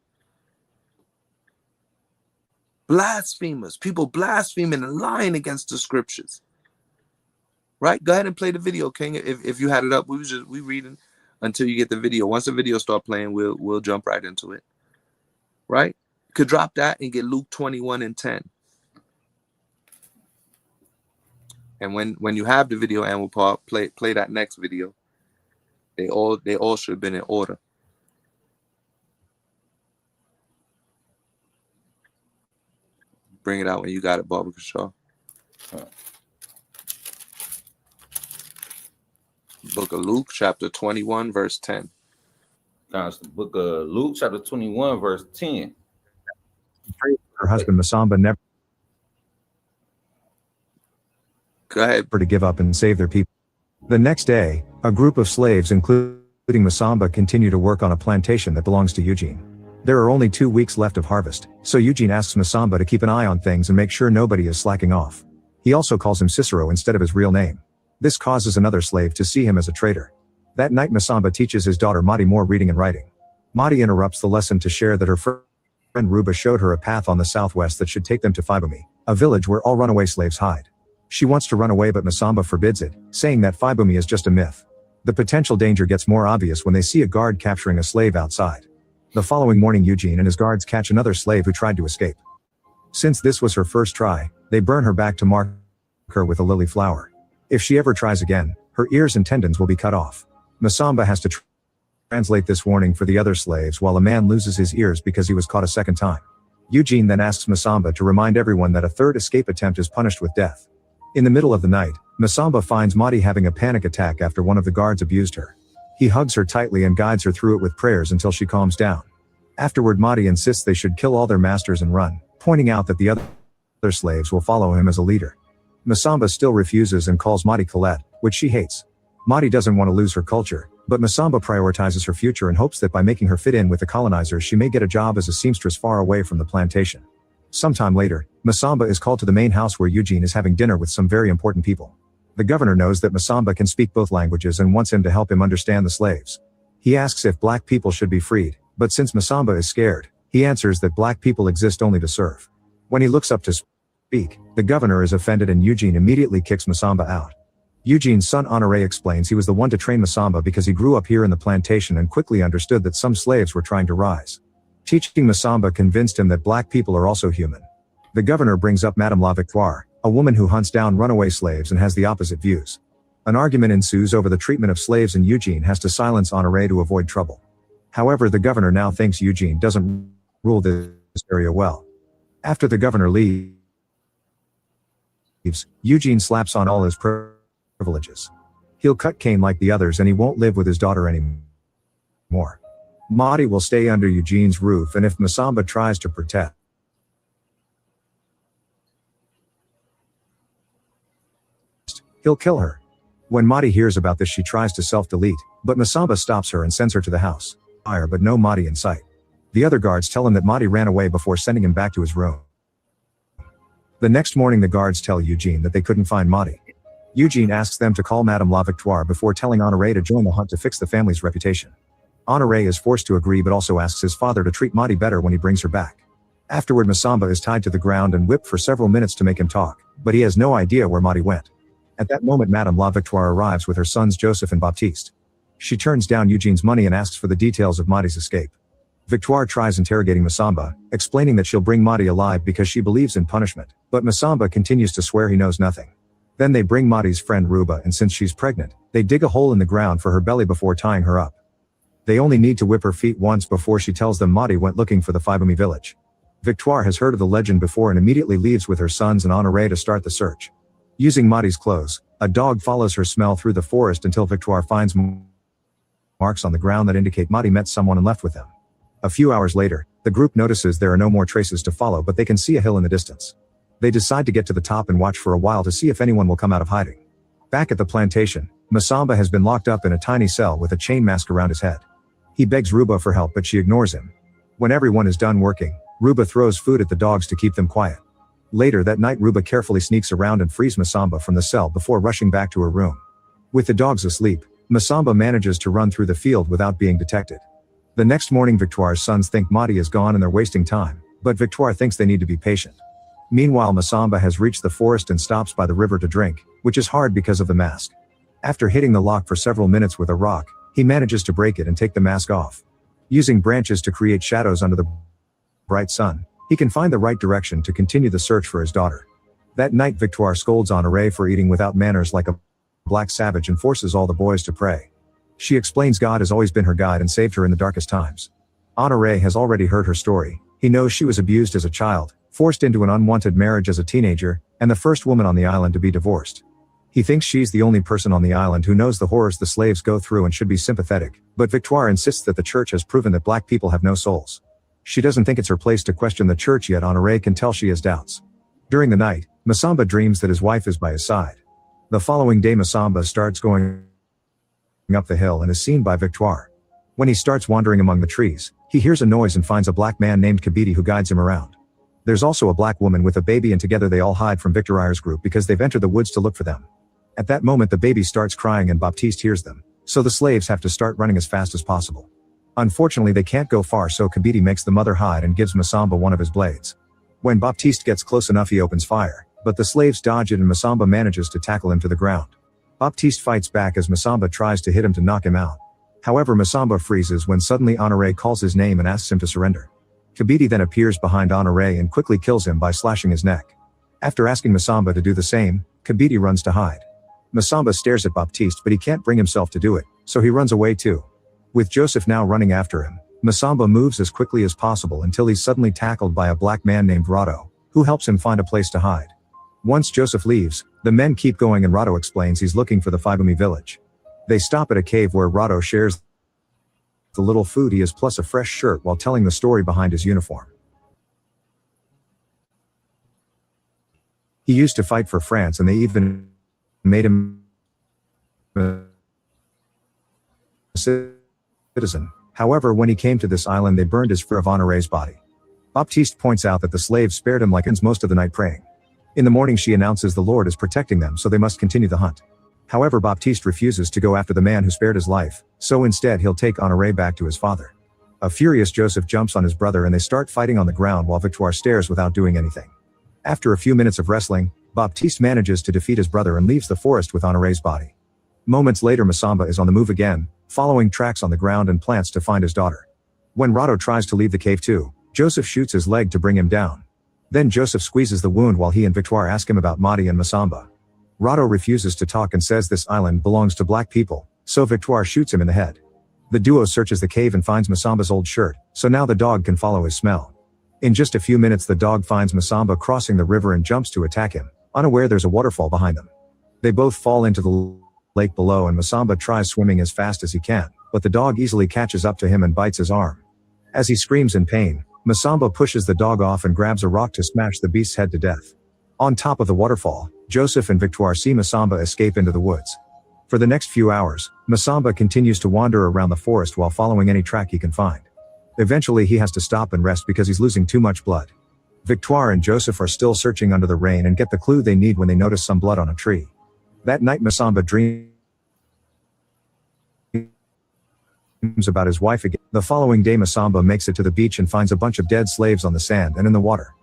Blasphemers. People blaspheming and lying against the scriptures. Right? Go ahead and play the video, King. If you had it up, we reading until you get the video. Once the video start playing, we'll jump right into it. Right? Could drop that and get Luke 21 and 10. And when you have the video, and we'll play that next video. They all should have been in order. Bring it out when you got it, Barbara Shaw. Book of Luke, chapter 21, verse 10. It's the book of Luke, chapter 21, verse 10. Her husband Masamba never Go ahead. to give up and save their people. The next day, a group of slaves, including Masamba, continue to work on a plantation that belongs to Eugene. There are only 2 weeks left of harvest, so Eugene asks Masamba to keep an eye on things and make sure nobody is slacking off. He also calls him Cicero instead of his real name. This causes another slave to see him as a traitor. That night Masamba teaches his daughter Madi more reading and writing. Madi interrupts the lesson to share that her friend Ruba showed her a path on the southwest that should take them to Fibumi, a village where all runaway slaves hide. She wants to run away, but Masamba forbids it, saying that Fibumi is just a myth. The potential danger gets more obvious when they see a guard capturing a slave outside. The following morning Eugene and his guards catch another slave who tried to escape. Since this was her first try, they burn her back to mark her with a lily flower. If she ever tries again, her ears and tendons will be cut off. Masamba has to translate this warning for the other slaves while a man loses his ears because he was caught a second time. Eugene then asks Masamba to remind everyone that a third escape attempt is punished with death. In the middle of the night, Masamba finds Madi having a panic attack after one of the guards abused her. He hugs her tightly and guides her through it with prayers until she calms down. Afterward, Madi insists they should kill all their masters and run, pointing out that the other slaves will follow him as a leader. Masamba still refuses and calls Madi Colette, which she hates. Madi doesn't want to lose her culture, but Masamba prioritizes her future and hopes that by making her fit in with the colonizers she may get a job as a seamstress far away from the plantation. Sometime later, Masamba is called to the main house where Eugene is having dinner with some very important people. The governor knows that Masamba can speak both languages and wants him to help him understand the slaves. He asks if black people should be freed, but since Masamba is scared, he answers that black people exist only to serve. When he looks up to speak, the governor is offended and Eugene immediately kicks Masamba out. Eugene's son Honoré explains he was the one to train Masamba because he grew up here in the plantation and quickly understood that some slaves were trying to rise. Teaching Masamba convinced him that black people are also human. The governor brings up Madame La Victoire, a woman who hunts down runaway slaves and has the opposite views. An argument ensues over the treatment of slaves and Eugene has to silence Honoré to avoid trouble. However, the governor now thinks Eugene doesn't rule this area well. After the governor leaves, Eugene slaps on all his privileges. He'll cut cane like the others and he won't live with his daughter anymore. Madi will stay under Eugene's roof, and if Masamba tries to protest, he'll kill her. When Madi hears about this she tries to self-delete, but Masamba stops her and sends her to the house. Fire, but no Madi in sight. The other guards tell him that Madi ran away before sending him back to his room. The next morning the guards tell Eugene that they couldn't find Madi. Eugene asks them to call Madame La Victoire before telling Honoré to join the hunt to fix the family's reputation. Honoré is forced to agree but also asks his father to treat Madi better when he brings her back. Afterward Masamba is tied to the ground and whipped for several minutes to make him talk, but he has no idea where Madi went. At that moment Madame La Victoire arrives with her sons Joseph and Baptiste. She turns down Eugene's money and asks for the details of Madi's escape. Victoire tries interrogating Masamba, explaining that she'll bring Madi alive because she believes in punishment, but Masamba continues to swear he knows nothing. Then they bring Madi's friend Ruba, and since she's pregnant, they dig a hole in the ground for her belly before tying her up. They only need to whip her feet once before she tells them Madi went looking for the Fibami village. Victoire has heard of the legend before and immediately leaves with her sons and Honoré to start the search. Using Madi's clothes, a dog follows her smell through the forest until Victoire finds marks on the ground that indicate Madi met someone and left with them. A few hours later, the group notices there are no more traces to follow, but they can see a hill in the distance. They decide to get to the top and watch for a while to see if anyone will come out of hiding. Back at the plantation, Masamba has been locked up in a tiny cell with a chain mask around his head. He begs Ruba for help but she ignores him. When everyone is done working, Ruba throws food at the dogs to keep them quiet. Later that night Ruba carefully sneaks around and frees Masamba from the cell before rushing back to her room. With the dogs asleep, Masamba manages to run through the field without being detected. The next morning Victoire's sons think Madi is gone and they're wasting time, but Victoire thinks they need to be patient. Meanwhile Masamba has reached the forest and stops by the river to drink, which is hard because of the mask. After hitting the lock for several minutes with a rock, he manages to break it and take the mask off. Using branches to create shadows under the bright sun, he can find the right direction to continue the search for his daughter. That night Victoire scolds Honoré for eating without manners like a black savage and forces all the boys to pray. She explains God has always been her guide and saved her in the darkest times. Honoré has already heard her story. He knows she was abused as a child, forced into an unwanted marriage as a teenager, and the first woman on the island to be divorced. He thinks she's the only person on the island who knows the horrors the slaves go through and should be sympathetic, but Victoire insists that the church has proven that black people have no souls. She doesn't think it's her place to question the church yet Honoré can tell she has doubts. During the night, Masamba dreams that his wife is by his side. The following day Masamba starts going up the hill and is seen by Victoire. When he starts wandering among the trees, he hears a noise and finds a black man named Kabidi who guides him around. There's also a black woman with a baby and together they all hide from Victoire's group because they've entered the woods to look for them. At that moment the baby starts crying and Baptiste hears them, so the slaves have to start running as fast as possible. Unfortunately they can't go far so Kabidi makes the mother hide and gives Masamba one of his blades. When Baptiste gets close enough he opens fire, but the slaves dodge it and Masamba manages to tackle him to the ground. Baptiste fights back as Masamba tries to hit him to knock him out. However Masamba freezes when suddenly Honoré calls his name and asks him to surrender. Kabidi then appears behind Honoré and quickly kills him by slashing his neck. After asking Masamba to do the same, Kabidi runs to hide. Masamba stares at Baptiste but he can't bring himself to do it, so he runs away too. With Joseph now running after him, Masamba moves as quickly as possible until he's suddenly tackled by a black man named Rado, who helps him find a place to hide. Once Joseph leaves, the men keep going and Rado explains he's looking for the Fibami village. They stop at a cave where Rado shares the little food he has plus a fresh shirt while telling the story behind his uniform. He used to fight for France and they even made him a citizen. However, when he came to this island they burned his fear of Honoré's body. Baptiste points out that the slaves spared him like most of the night praying. In the morning she announces the Lord is protecting them so they must continue the hunt. However Baptiste refuses to go after the man who spared his life, so instead he'll take Honoré back to his father. A furious Joseph jumps on his brother and they start fighting on the ground while Victoire stares without doing anything. After a few minutes of wrestling, Baptiste manages to defeat his brother and leaves the forest with Honoré's body. Moments later Masamba is on the move again, following tracks on the ground and plants to find his daughter. When Rado tries to leave the cave too, Joseph shoots his leg to bring him down. Then Joseph squeezes the wound while he and Victoire ask him about Madi and Masamba. Rado refuses to talk and says this island belongs to black people, so Victoire shoots him in the head. The duo searches the cave and finds Masamba's old shirt, so now the dog can follow his smell. In just a few minutes the dog finds Masamba crossing the river and jumps to attack him, unaware there's a waterfall behind them. They both fall into the lake below and Masamba tries swimming as fast as he can, but the dog easily catches up to him and bites his arm. As he screams in pain, Masamba pushes the dog off and grabs a rock to smash the beast's head to death. On top of the waterfall, Joseph and Victoire see Masamba escape into the woods. For the next few hours, Masamba continues to wander around the forest while following any track he can find. Eventually he has to stop and rest because he's losing too much blood. Victoire and Joseph are still searching under the rain and get the clue they need when they notice some blood on a tree. That night Masamba dreams about his wife again. The following day Masamba makes it to the beach and finds a bunch of dead slaves on the sand and in the water.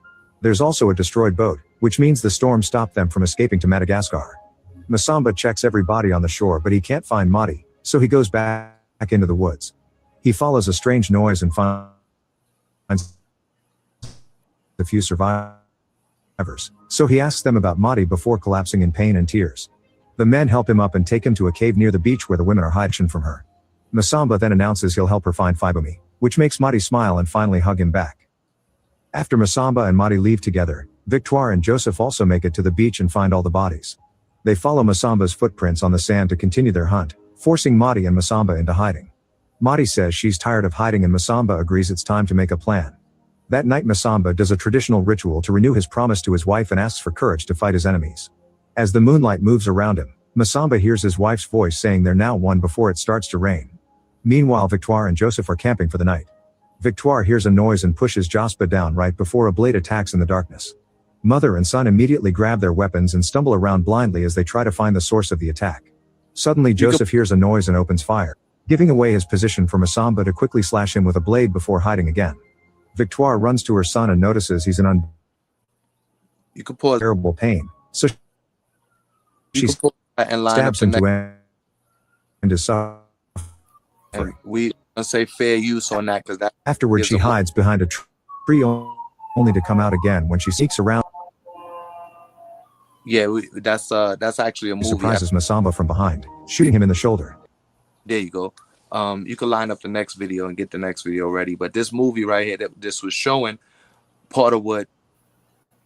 There's also a destroyed boat, which means the storm stopped them from escaping to Madagascar. Masamba checks every body on the shore but he can't find Madi, so he goes back into the woods. He follows a strange noise and finds a few survivors. So he asks them about Madi before collapsing in pain and tears. The men help him up and take him to a cave near the beach where the women are hiding from her. Masamba then announces he'll help her find Fibumi, which makes Madi smile and finally hug him back. After Masamba and Madi leave together, Victoire and Joseph also make it to the beach and find all the bodies. They follow Masamba's footprints on the sand to continue their hunt, forcing Madi and Masamba into hiding. Madi says she's tired of hiding and Masamba agrees it's time to make a plan. That night Masamba does a traditional ritual to renew his promise to his wife and asks for courage to fight his enemies. As the moonlight moves around him, Masamba hears his wife's voice saying they're now one before it starts to rain. Meanwhile Victoire and Joseph are camping for the night. Victoire hears a noise and pushes Jospa down right before a blade attacks in the darkness. Mother and son immediately grab their weapons and stumble around blindly as they try to find the source of the attack. Suddenly Joseph hears a noise and opens fire, giving away his position for Masamba to quickly slash him with a blade before hiding again. Victoire runs to her son and notices he's in unbearable pain, so she stabs him to end his suffering. We gonna say fair use on that because that. Afterward, she hides behind a tree only to come out again when she sneaks around. Yeah, that's actually a movie. Surprises Masamba from behind, shooting him in the shoulder. There you go. You can line up the next video and get the next video ready. But this movie right here, that this was showing part of what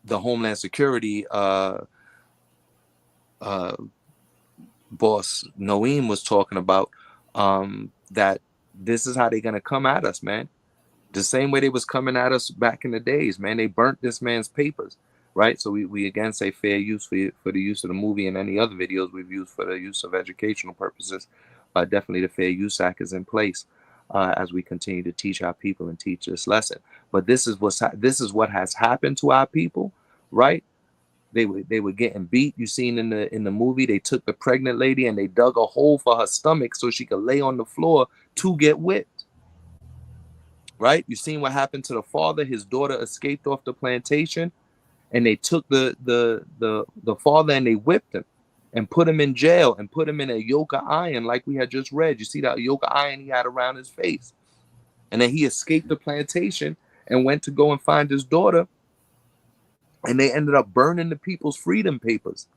the Homeland Security boss Noeem was talking about. That this is how they're gonna come at us, man. The same way they was coming at us back in the days, man. They burnt this man's papers, right? So we again say fair use for the use of the movie and any other videos we've used for the use of educational purposes. Definitely the Fair Use Act is in place as we continue to teach our people and teach this lesson. But this is what has happened to our people, right? They were getting beat. You seen in the movie, they took the pregnant lady and they dug a hole for her stomach so she could lay on the floor to get whipped. Right? You seen what happened to the father? His daughter escaped off the plantation, and they took the father and they whipped him and put him in jail and put him in a yoke of iron, like we had just read. You see that yoke of iron he had around his face, and then he escaped the plantation and went to go and find his daughter. And they ended up burning the people's freedom papers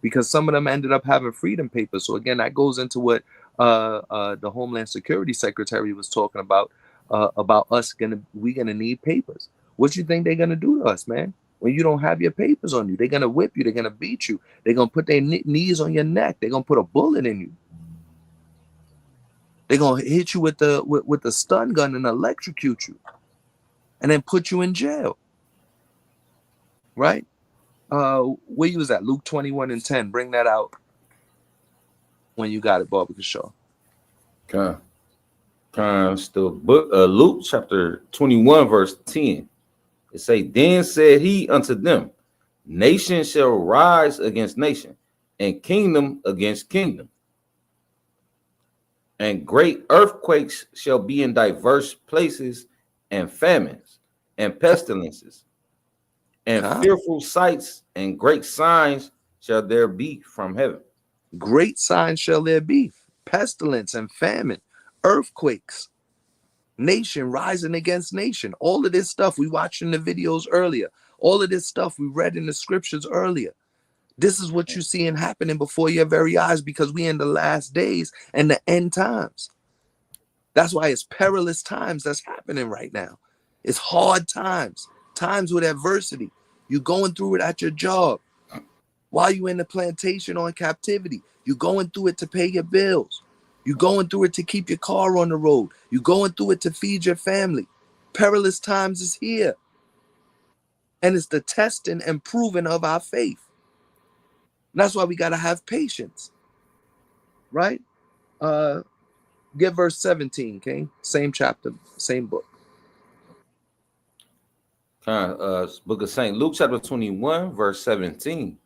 because some of them ended up having freedom papers. So again, that goes into what the Homeland Security Secretary was talking about us we gonna need papers. What you think they're gonna do to us, man? When you don't have your papers on you, they're gonna whip you. They're gonna beat you. They're gonna put their knees on your neck. They're gonna put a bullet in you. They're gonna hit you with the stun gun and electrocute you, and then put you in jail. Right? Where you was at? Luke 21:10. Bring that out when you got it, Barbecue Shaw. Okay. Still book Luke chapter 21, verse 10. It say, then said he unto them, nation shall rise against nation, and kingdom against kingdom. And great earthquakes shall be in diverse places, and famines, and pestilences, and fearful sights, and great signs shall there be from heaven. Great signs shall there be. Pestilence and famine, earthquakes, nation rising against nation. All of this stuff we watched in the videos earlier. All of this stuff we read in the scriptures earlier. This is what you're seeing happening before your very eyes because we're in the last days and the end times. That's why it's perilous times that's happening right now. It's hard times, times with adversity. You're going through it at your job. While you're in the plantation on captivity, you're going through it to pay your bills. You're going through it to keep your car on the road. You're going through it to feed your family. Perilous times is here. And it's the testing and proving of our faith. And that's why we got to have patience. Right? Get verse 17, King. Same chapter, same book. Book of St. Luke, chapter 21, verse 17.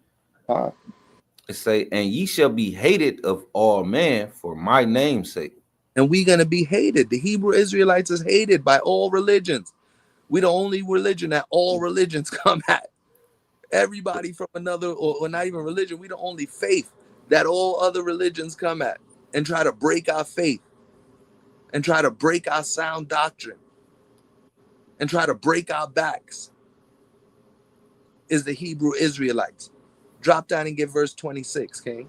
It say, and ye shall be hated of all men for my name's sake. And we're going to be hated. The Hebrew Israelites is hated by all religions. We're the only religion that all religions come at. Everybody from another, or not even religion, we're the only faith that all other religions come at and try to break our faith and try to break our sound doctrine and try to break our backs is the Hebrew Israelites. Drop down and get verse 26, King.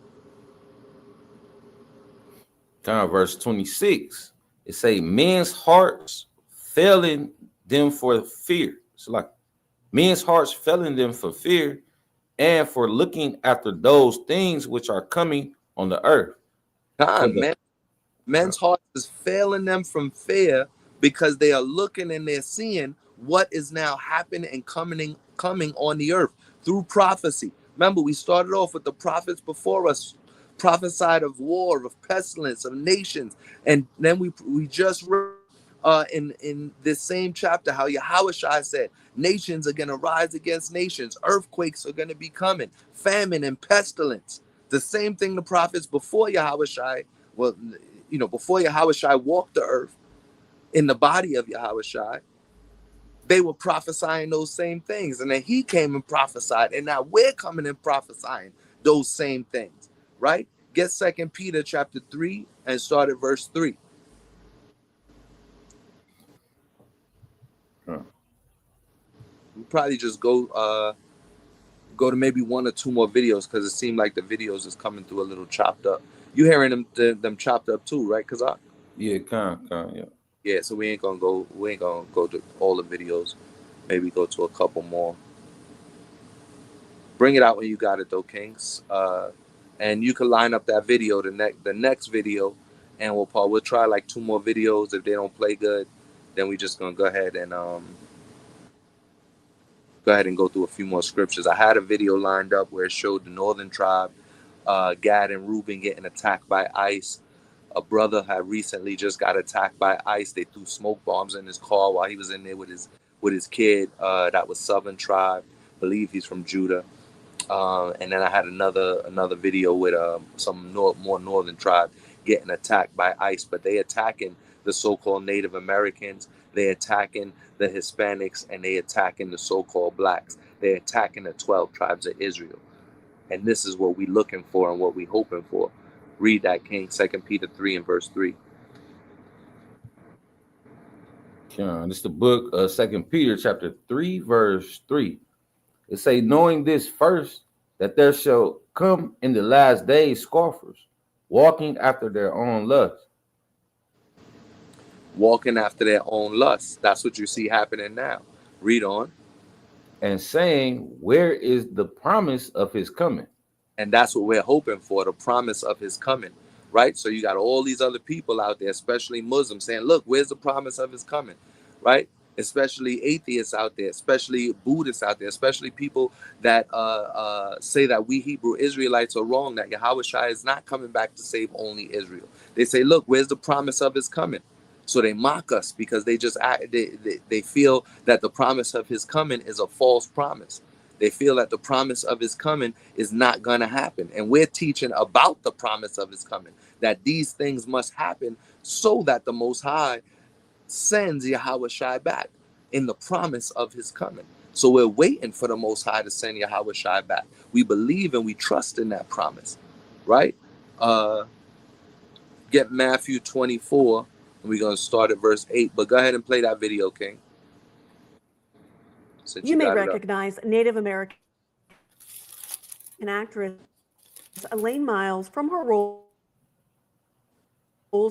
Verse 26. It say, men's hearts failing them for fear. It's like men's hearts failing them for fear and for looking after those things which are coming on the earth. Men's hearts is failing them from fear because they are looking and they're seeing what is now happening and coming on the earth through prophecy. Remember, we started off with the prophets before us prophesied of war, of pestilence, of nations, and then we just read in this same chapter how Yahushua said nations are going to rise against nations, earthquakes are going to be coming, famine and pestilence. The same thing the prophets before Yahushua, well, before Yahushua walked the earth in the body of Yahushua, they were prophesying those same things. And then he came and prophesied. And now we're coming and prophesying those same things, right? Get 2 Peter chapter 3 and start at verse 3. We'll probably just go to maybe one or two more videos because it seemed like the videos is coming through a little chopped up. You hearing them chopped up too, right, Kazak? Yeah, yeah. Yeah, so we ain't gonna go to all the videos. Maybe go to a couple more. Bring it out when you got it though, Kings. And you can line up that video, the next video, and we'll try like two more videos. If they don't play good, then we just gonna go ahead and go through a few more scriptures. I had a video lined up where it showed the northern tribe, Gad and Reuben getting attacked by ICE. A brother had recently just got attacked by ICE. They threw smoke bombs in his car while he was in there with his kid. That was Southern tribe. I believe he's from Judah. And then I had another video with some more northern tribe getting attacked by ICE, but they attacking the so-called Native Americans. They attacking the Hispanics, and they attacking the so-called blacks. They attacking the 12 tribes of Israel. And this is what we looking for and what we hoping for. Read that, King. 2 Peter 3 and verse 3. This is the book of 2 Peter chapter 3, verse 3. It say, knowing this first, that there shall come in the last days scoffers, walking after their own lust. Walking after their own lust. That's what you see happening now. Read on. And saying, where is the promise of his coming? And that's what we're hoping for, the promise of his coming, right? So you got all these other people out there, especially Muslims, saying, look, where's the promise of his coming, right? Especially atheists out there, especially Buddhists out there, especially people that say that we Hebrew Israelites are wrong, that Yahushua is not coming back to save only Israel. They say, look, where's the promise of his coming? So they mock us because they feel that the promise of his coming is a false promise. They feel that the promise of his coming is not going to happen. And we're teaching about the promise of his coming, that these things must happen so that the Most High sends Yahushua back in the promise of his coming. So we're waiting for the Most High to send Yahushua back. We believe and we trust in that promise, right? Get Matthew 24, and we're going to start at verse 8. But go ahead and play that video, King. Since you may recognize Native American actress Elaine Miles from her roles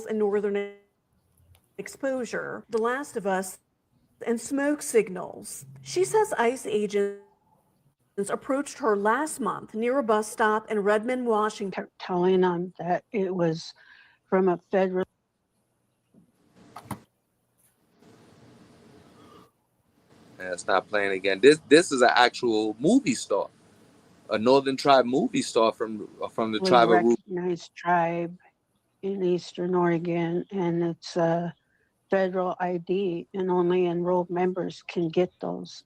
in Northern Exposure, The Last of Us, and Smoke Signals. She says ICE agents approached her last month near a bus stop in Redmond, Washington, telling them that it was from a federal. It's not playing again. This is an actual movie star, a Northern Tribe movie star from the tribe of Reuben. Recognized tribe in Eastern Oregon, and it's a federal ID, and only enrolled members can get those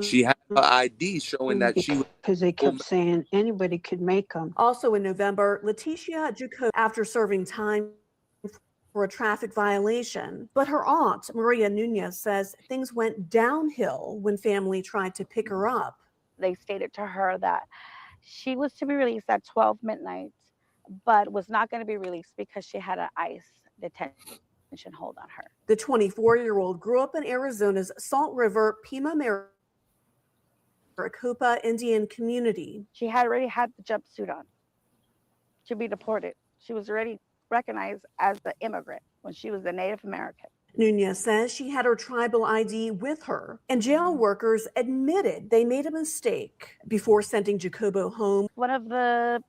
She had her ID showing that she was. Because they kept saying anybody could make them. Also in November, Leticia Jacob, after serving time for a traffic violation, but her aunt, Maria Nunez, says things went downhill when family tried to pick her up. They stated to her that she was to be released at 12 midnight, but was not going to be released because she had an ICE detention hold on her. The 24-year-old grew up in Arizona's Salt River, Pima, Maricopa Indian community. She had already had the jumpsuit on to be deported. She was already recognized as the immigrant when she was a Native American. Nunez says she had her tribal ID with her, and jail workers admitted they made a mistake before sending Jacobo home. One of the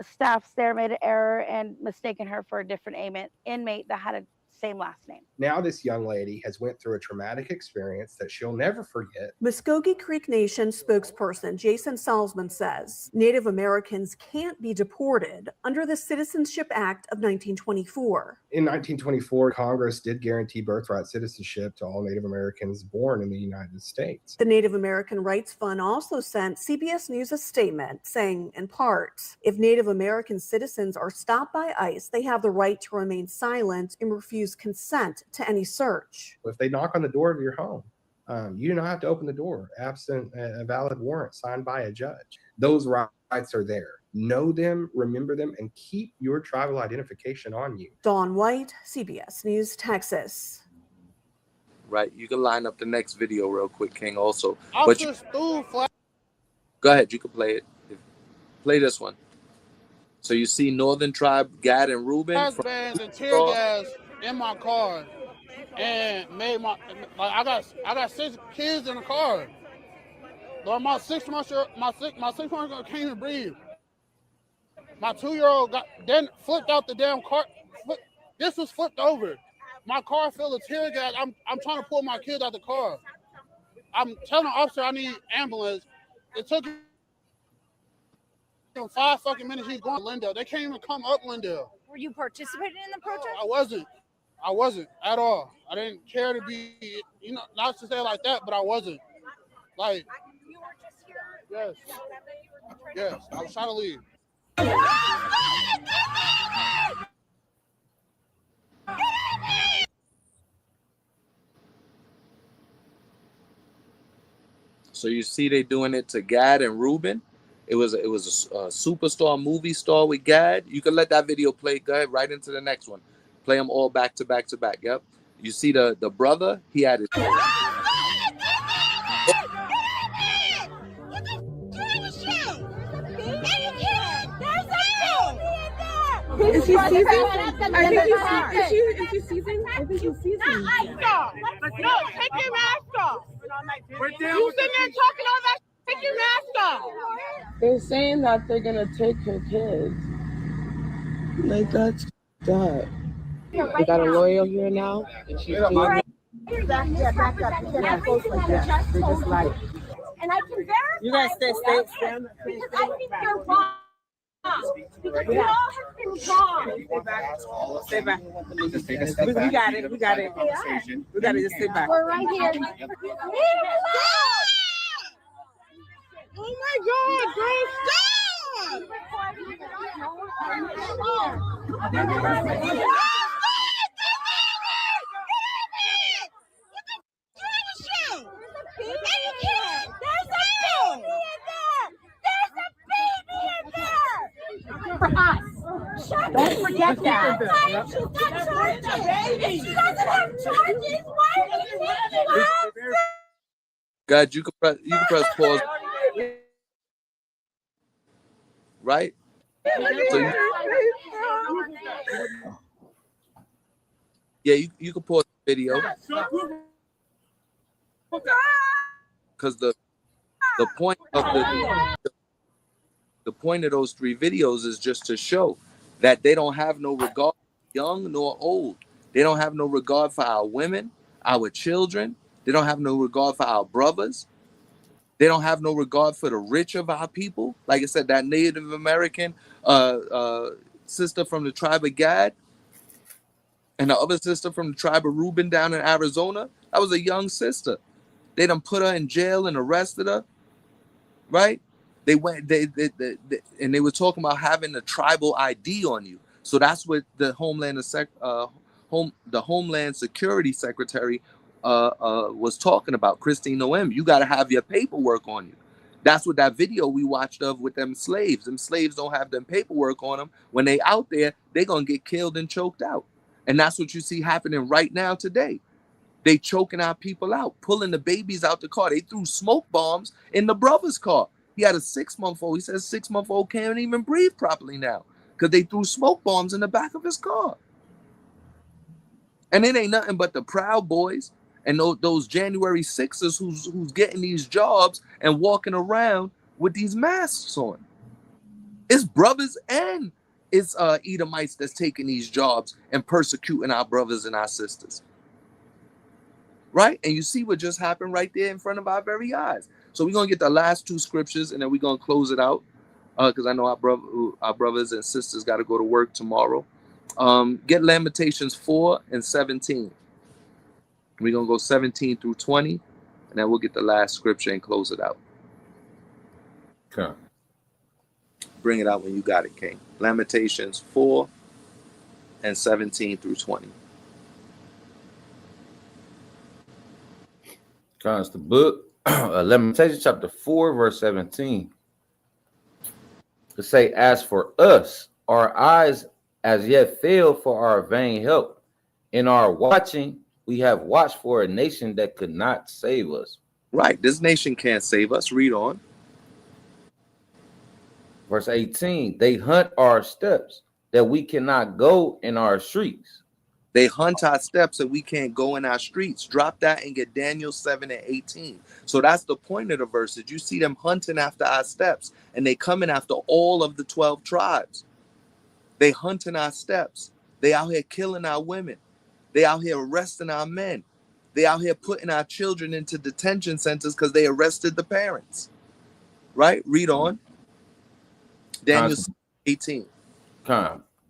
staffs there made an error and mistaken her for a different inmate that had a same last name. Now this young lady has went through a traumatic experience that she'll never forget. Muskogee Creek Nation spokesperson Jason Salzman says Native Americans can't be deported under the Citizenship Act of 1924. In 1924, Congress did guarantee birthright citizenship to all Native Americans born in the United States. The Native American Rights Fund also sent CBS News a statement saying, in part, if Native American citizens are stopped by ICE, they have the right to remain silent and refuse consent to any search. If they knock on the door of your home, you do not have to open the door absent a valid warrant signed by a judge. Those rights are there. Know them, remember them, and keep your tribal identification on you. Dawn White, CBS News, Texas. Right, you can line up the next video real quick, King, also. But go ahead, you can play it. Play this one. So you see Northern Tribe, Gad and Reuben. Bands and tear gas in my car, and made I got 6 kids in the car. But my 6-month-old can't even breathe. My 2-year-old then flipped out the damn car. This was flipped over. My car filled with tear gas. I'm trying to pull my kids out the car. I'm telling the officer I need ambulance. It took him 5 fucking minutes. He's going to Lindale. They can't even come up Lindale. Were you participating in the protest? I wasn't at all. I didn't care to be, not to say it like that, but I wasn't. Like, You were just here? Yes, I was trying to leave. So you see they doing it to Gad and Reuben. It was a superstar movie star with Gad. You can let that video play. Go ahead, right into the next one. Play them all back to back to back. Yep. You see the brother. He had his. Is she seizing? I think she's seizing. I think she's seizing. No, take your mask off. You sitting there talking all that. Take your mask off. They're saying that they're gonna take her kids. Like that's that. We got a lawyer here now, and she's Back up. Yeah, close like that. They're just like. And I can verify. You guys stay. Because I think you're wrong. Because we all have been wrong. Stay back. We got it. We got it. We got to just sit back. We're right here. Oh my God, bro, stop! For us. Don't forget that. She's not charged. She doesn't have charges. Why are you taking us? God, you can press pause. Right? So you can pause the video. Because the point of the point of those 3 videos is just to show that they don't have no regard, young nor old. They don't have no regard for our women, our children. They don't have no regard for our brothers. They don't have no regard for the rich of our people. Like I said, that Native American sister from the tribe of Gad and the other sister from the tribe of Reuben down in Arizona. That was a young sister. They done put her in jail and arrested her, right? They went, and they were talking about having a tribal ID on you. So that's what the Homeland Security Secretary was talking about, Christine Noem. You got to have your paperwork on you. That's what that video we watched of with them slaves. Them slaves don't have them paperwork on them. When they out there, they gonna get killed and choked out. And that's what you see happening right now today. They choking our people out, pulling the babies out the car. They threw smoke bombs in the brother's car. He had a 6-month-old. He says 6-month-old can't even breathe properly now because they threw smoke bombs in the back of his car. And it ain't nothing but the Proud Boys and those January 6ers who's getting these jobs and walking around with these masks on. It's brothers and it's Edomites that's taking these jobs and persecuting our brothers and our sisters. Right? And you see what just happened right there in front of our very eyes. So we're going to get the last 2 scriptures and then we're going to close it out because I know our brothers and sisters got to go to work tomorrow. Get Lamentations 4 and 17. We're going to go 17 through 20, and then we'll get the last scripture and close it out. Okay. Bring it out when you got it, King. Lamentations 4 and 17 through 20. It's the book, Lamentations chapter 4, verse 17. To say, as for us, our eyes as yet fail for our vain help. In our watching, we have watched for a nation that could not save us. Right. This nation can't save us. Read on. Verse 18. They hunt our steps that we cannot go in our streets. They hunt our steps and we can't go in our streets. Drop that and get Daniel 7 and 18. So that's the point of the verse. That you see them hunting after our steps and they coming after all of the 12 tribes. They hunting our steps. They out here killing our women. They out here arresting our men. They out here putting our children into detention centers because they arrested the parents. Right? Read on. Daniel 18.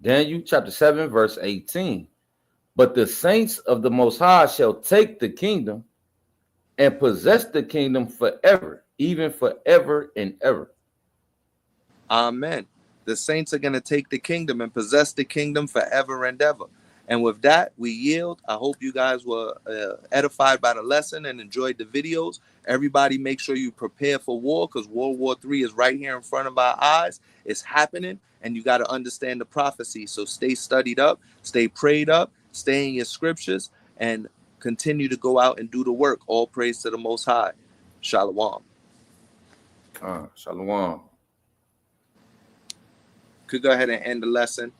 Daniel chapter 7, verse 18. But the saints of the Most High shall take the kingdom and possess the kingdom forever, even forever and ever. Amen. The saints are going to take the kingdom and possess the kingdom forever and ever. And with that, we yield. I hope you guys were edified by the lesson and enjoyed the videos. Everybody make sure you prepare for war because World War III is right here in front of our eyes. It's happening, and you got to understand the prophecy. So stay studied up, stay prayed up, stay in your scriptures, and continue to go out and do the work. All praise to the Most High. Shalom. Shalom. Could go ahead and end the lesson.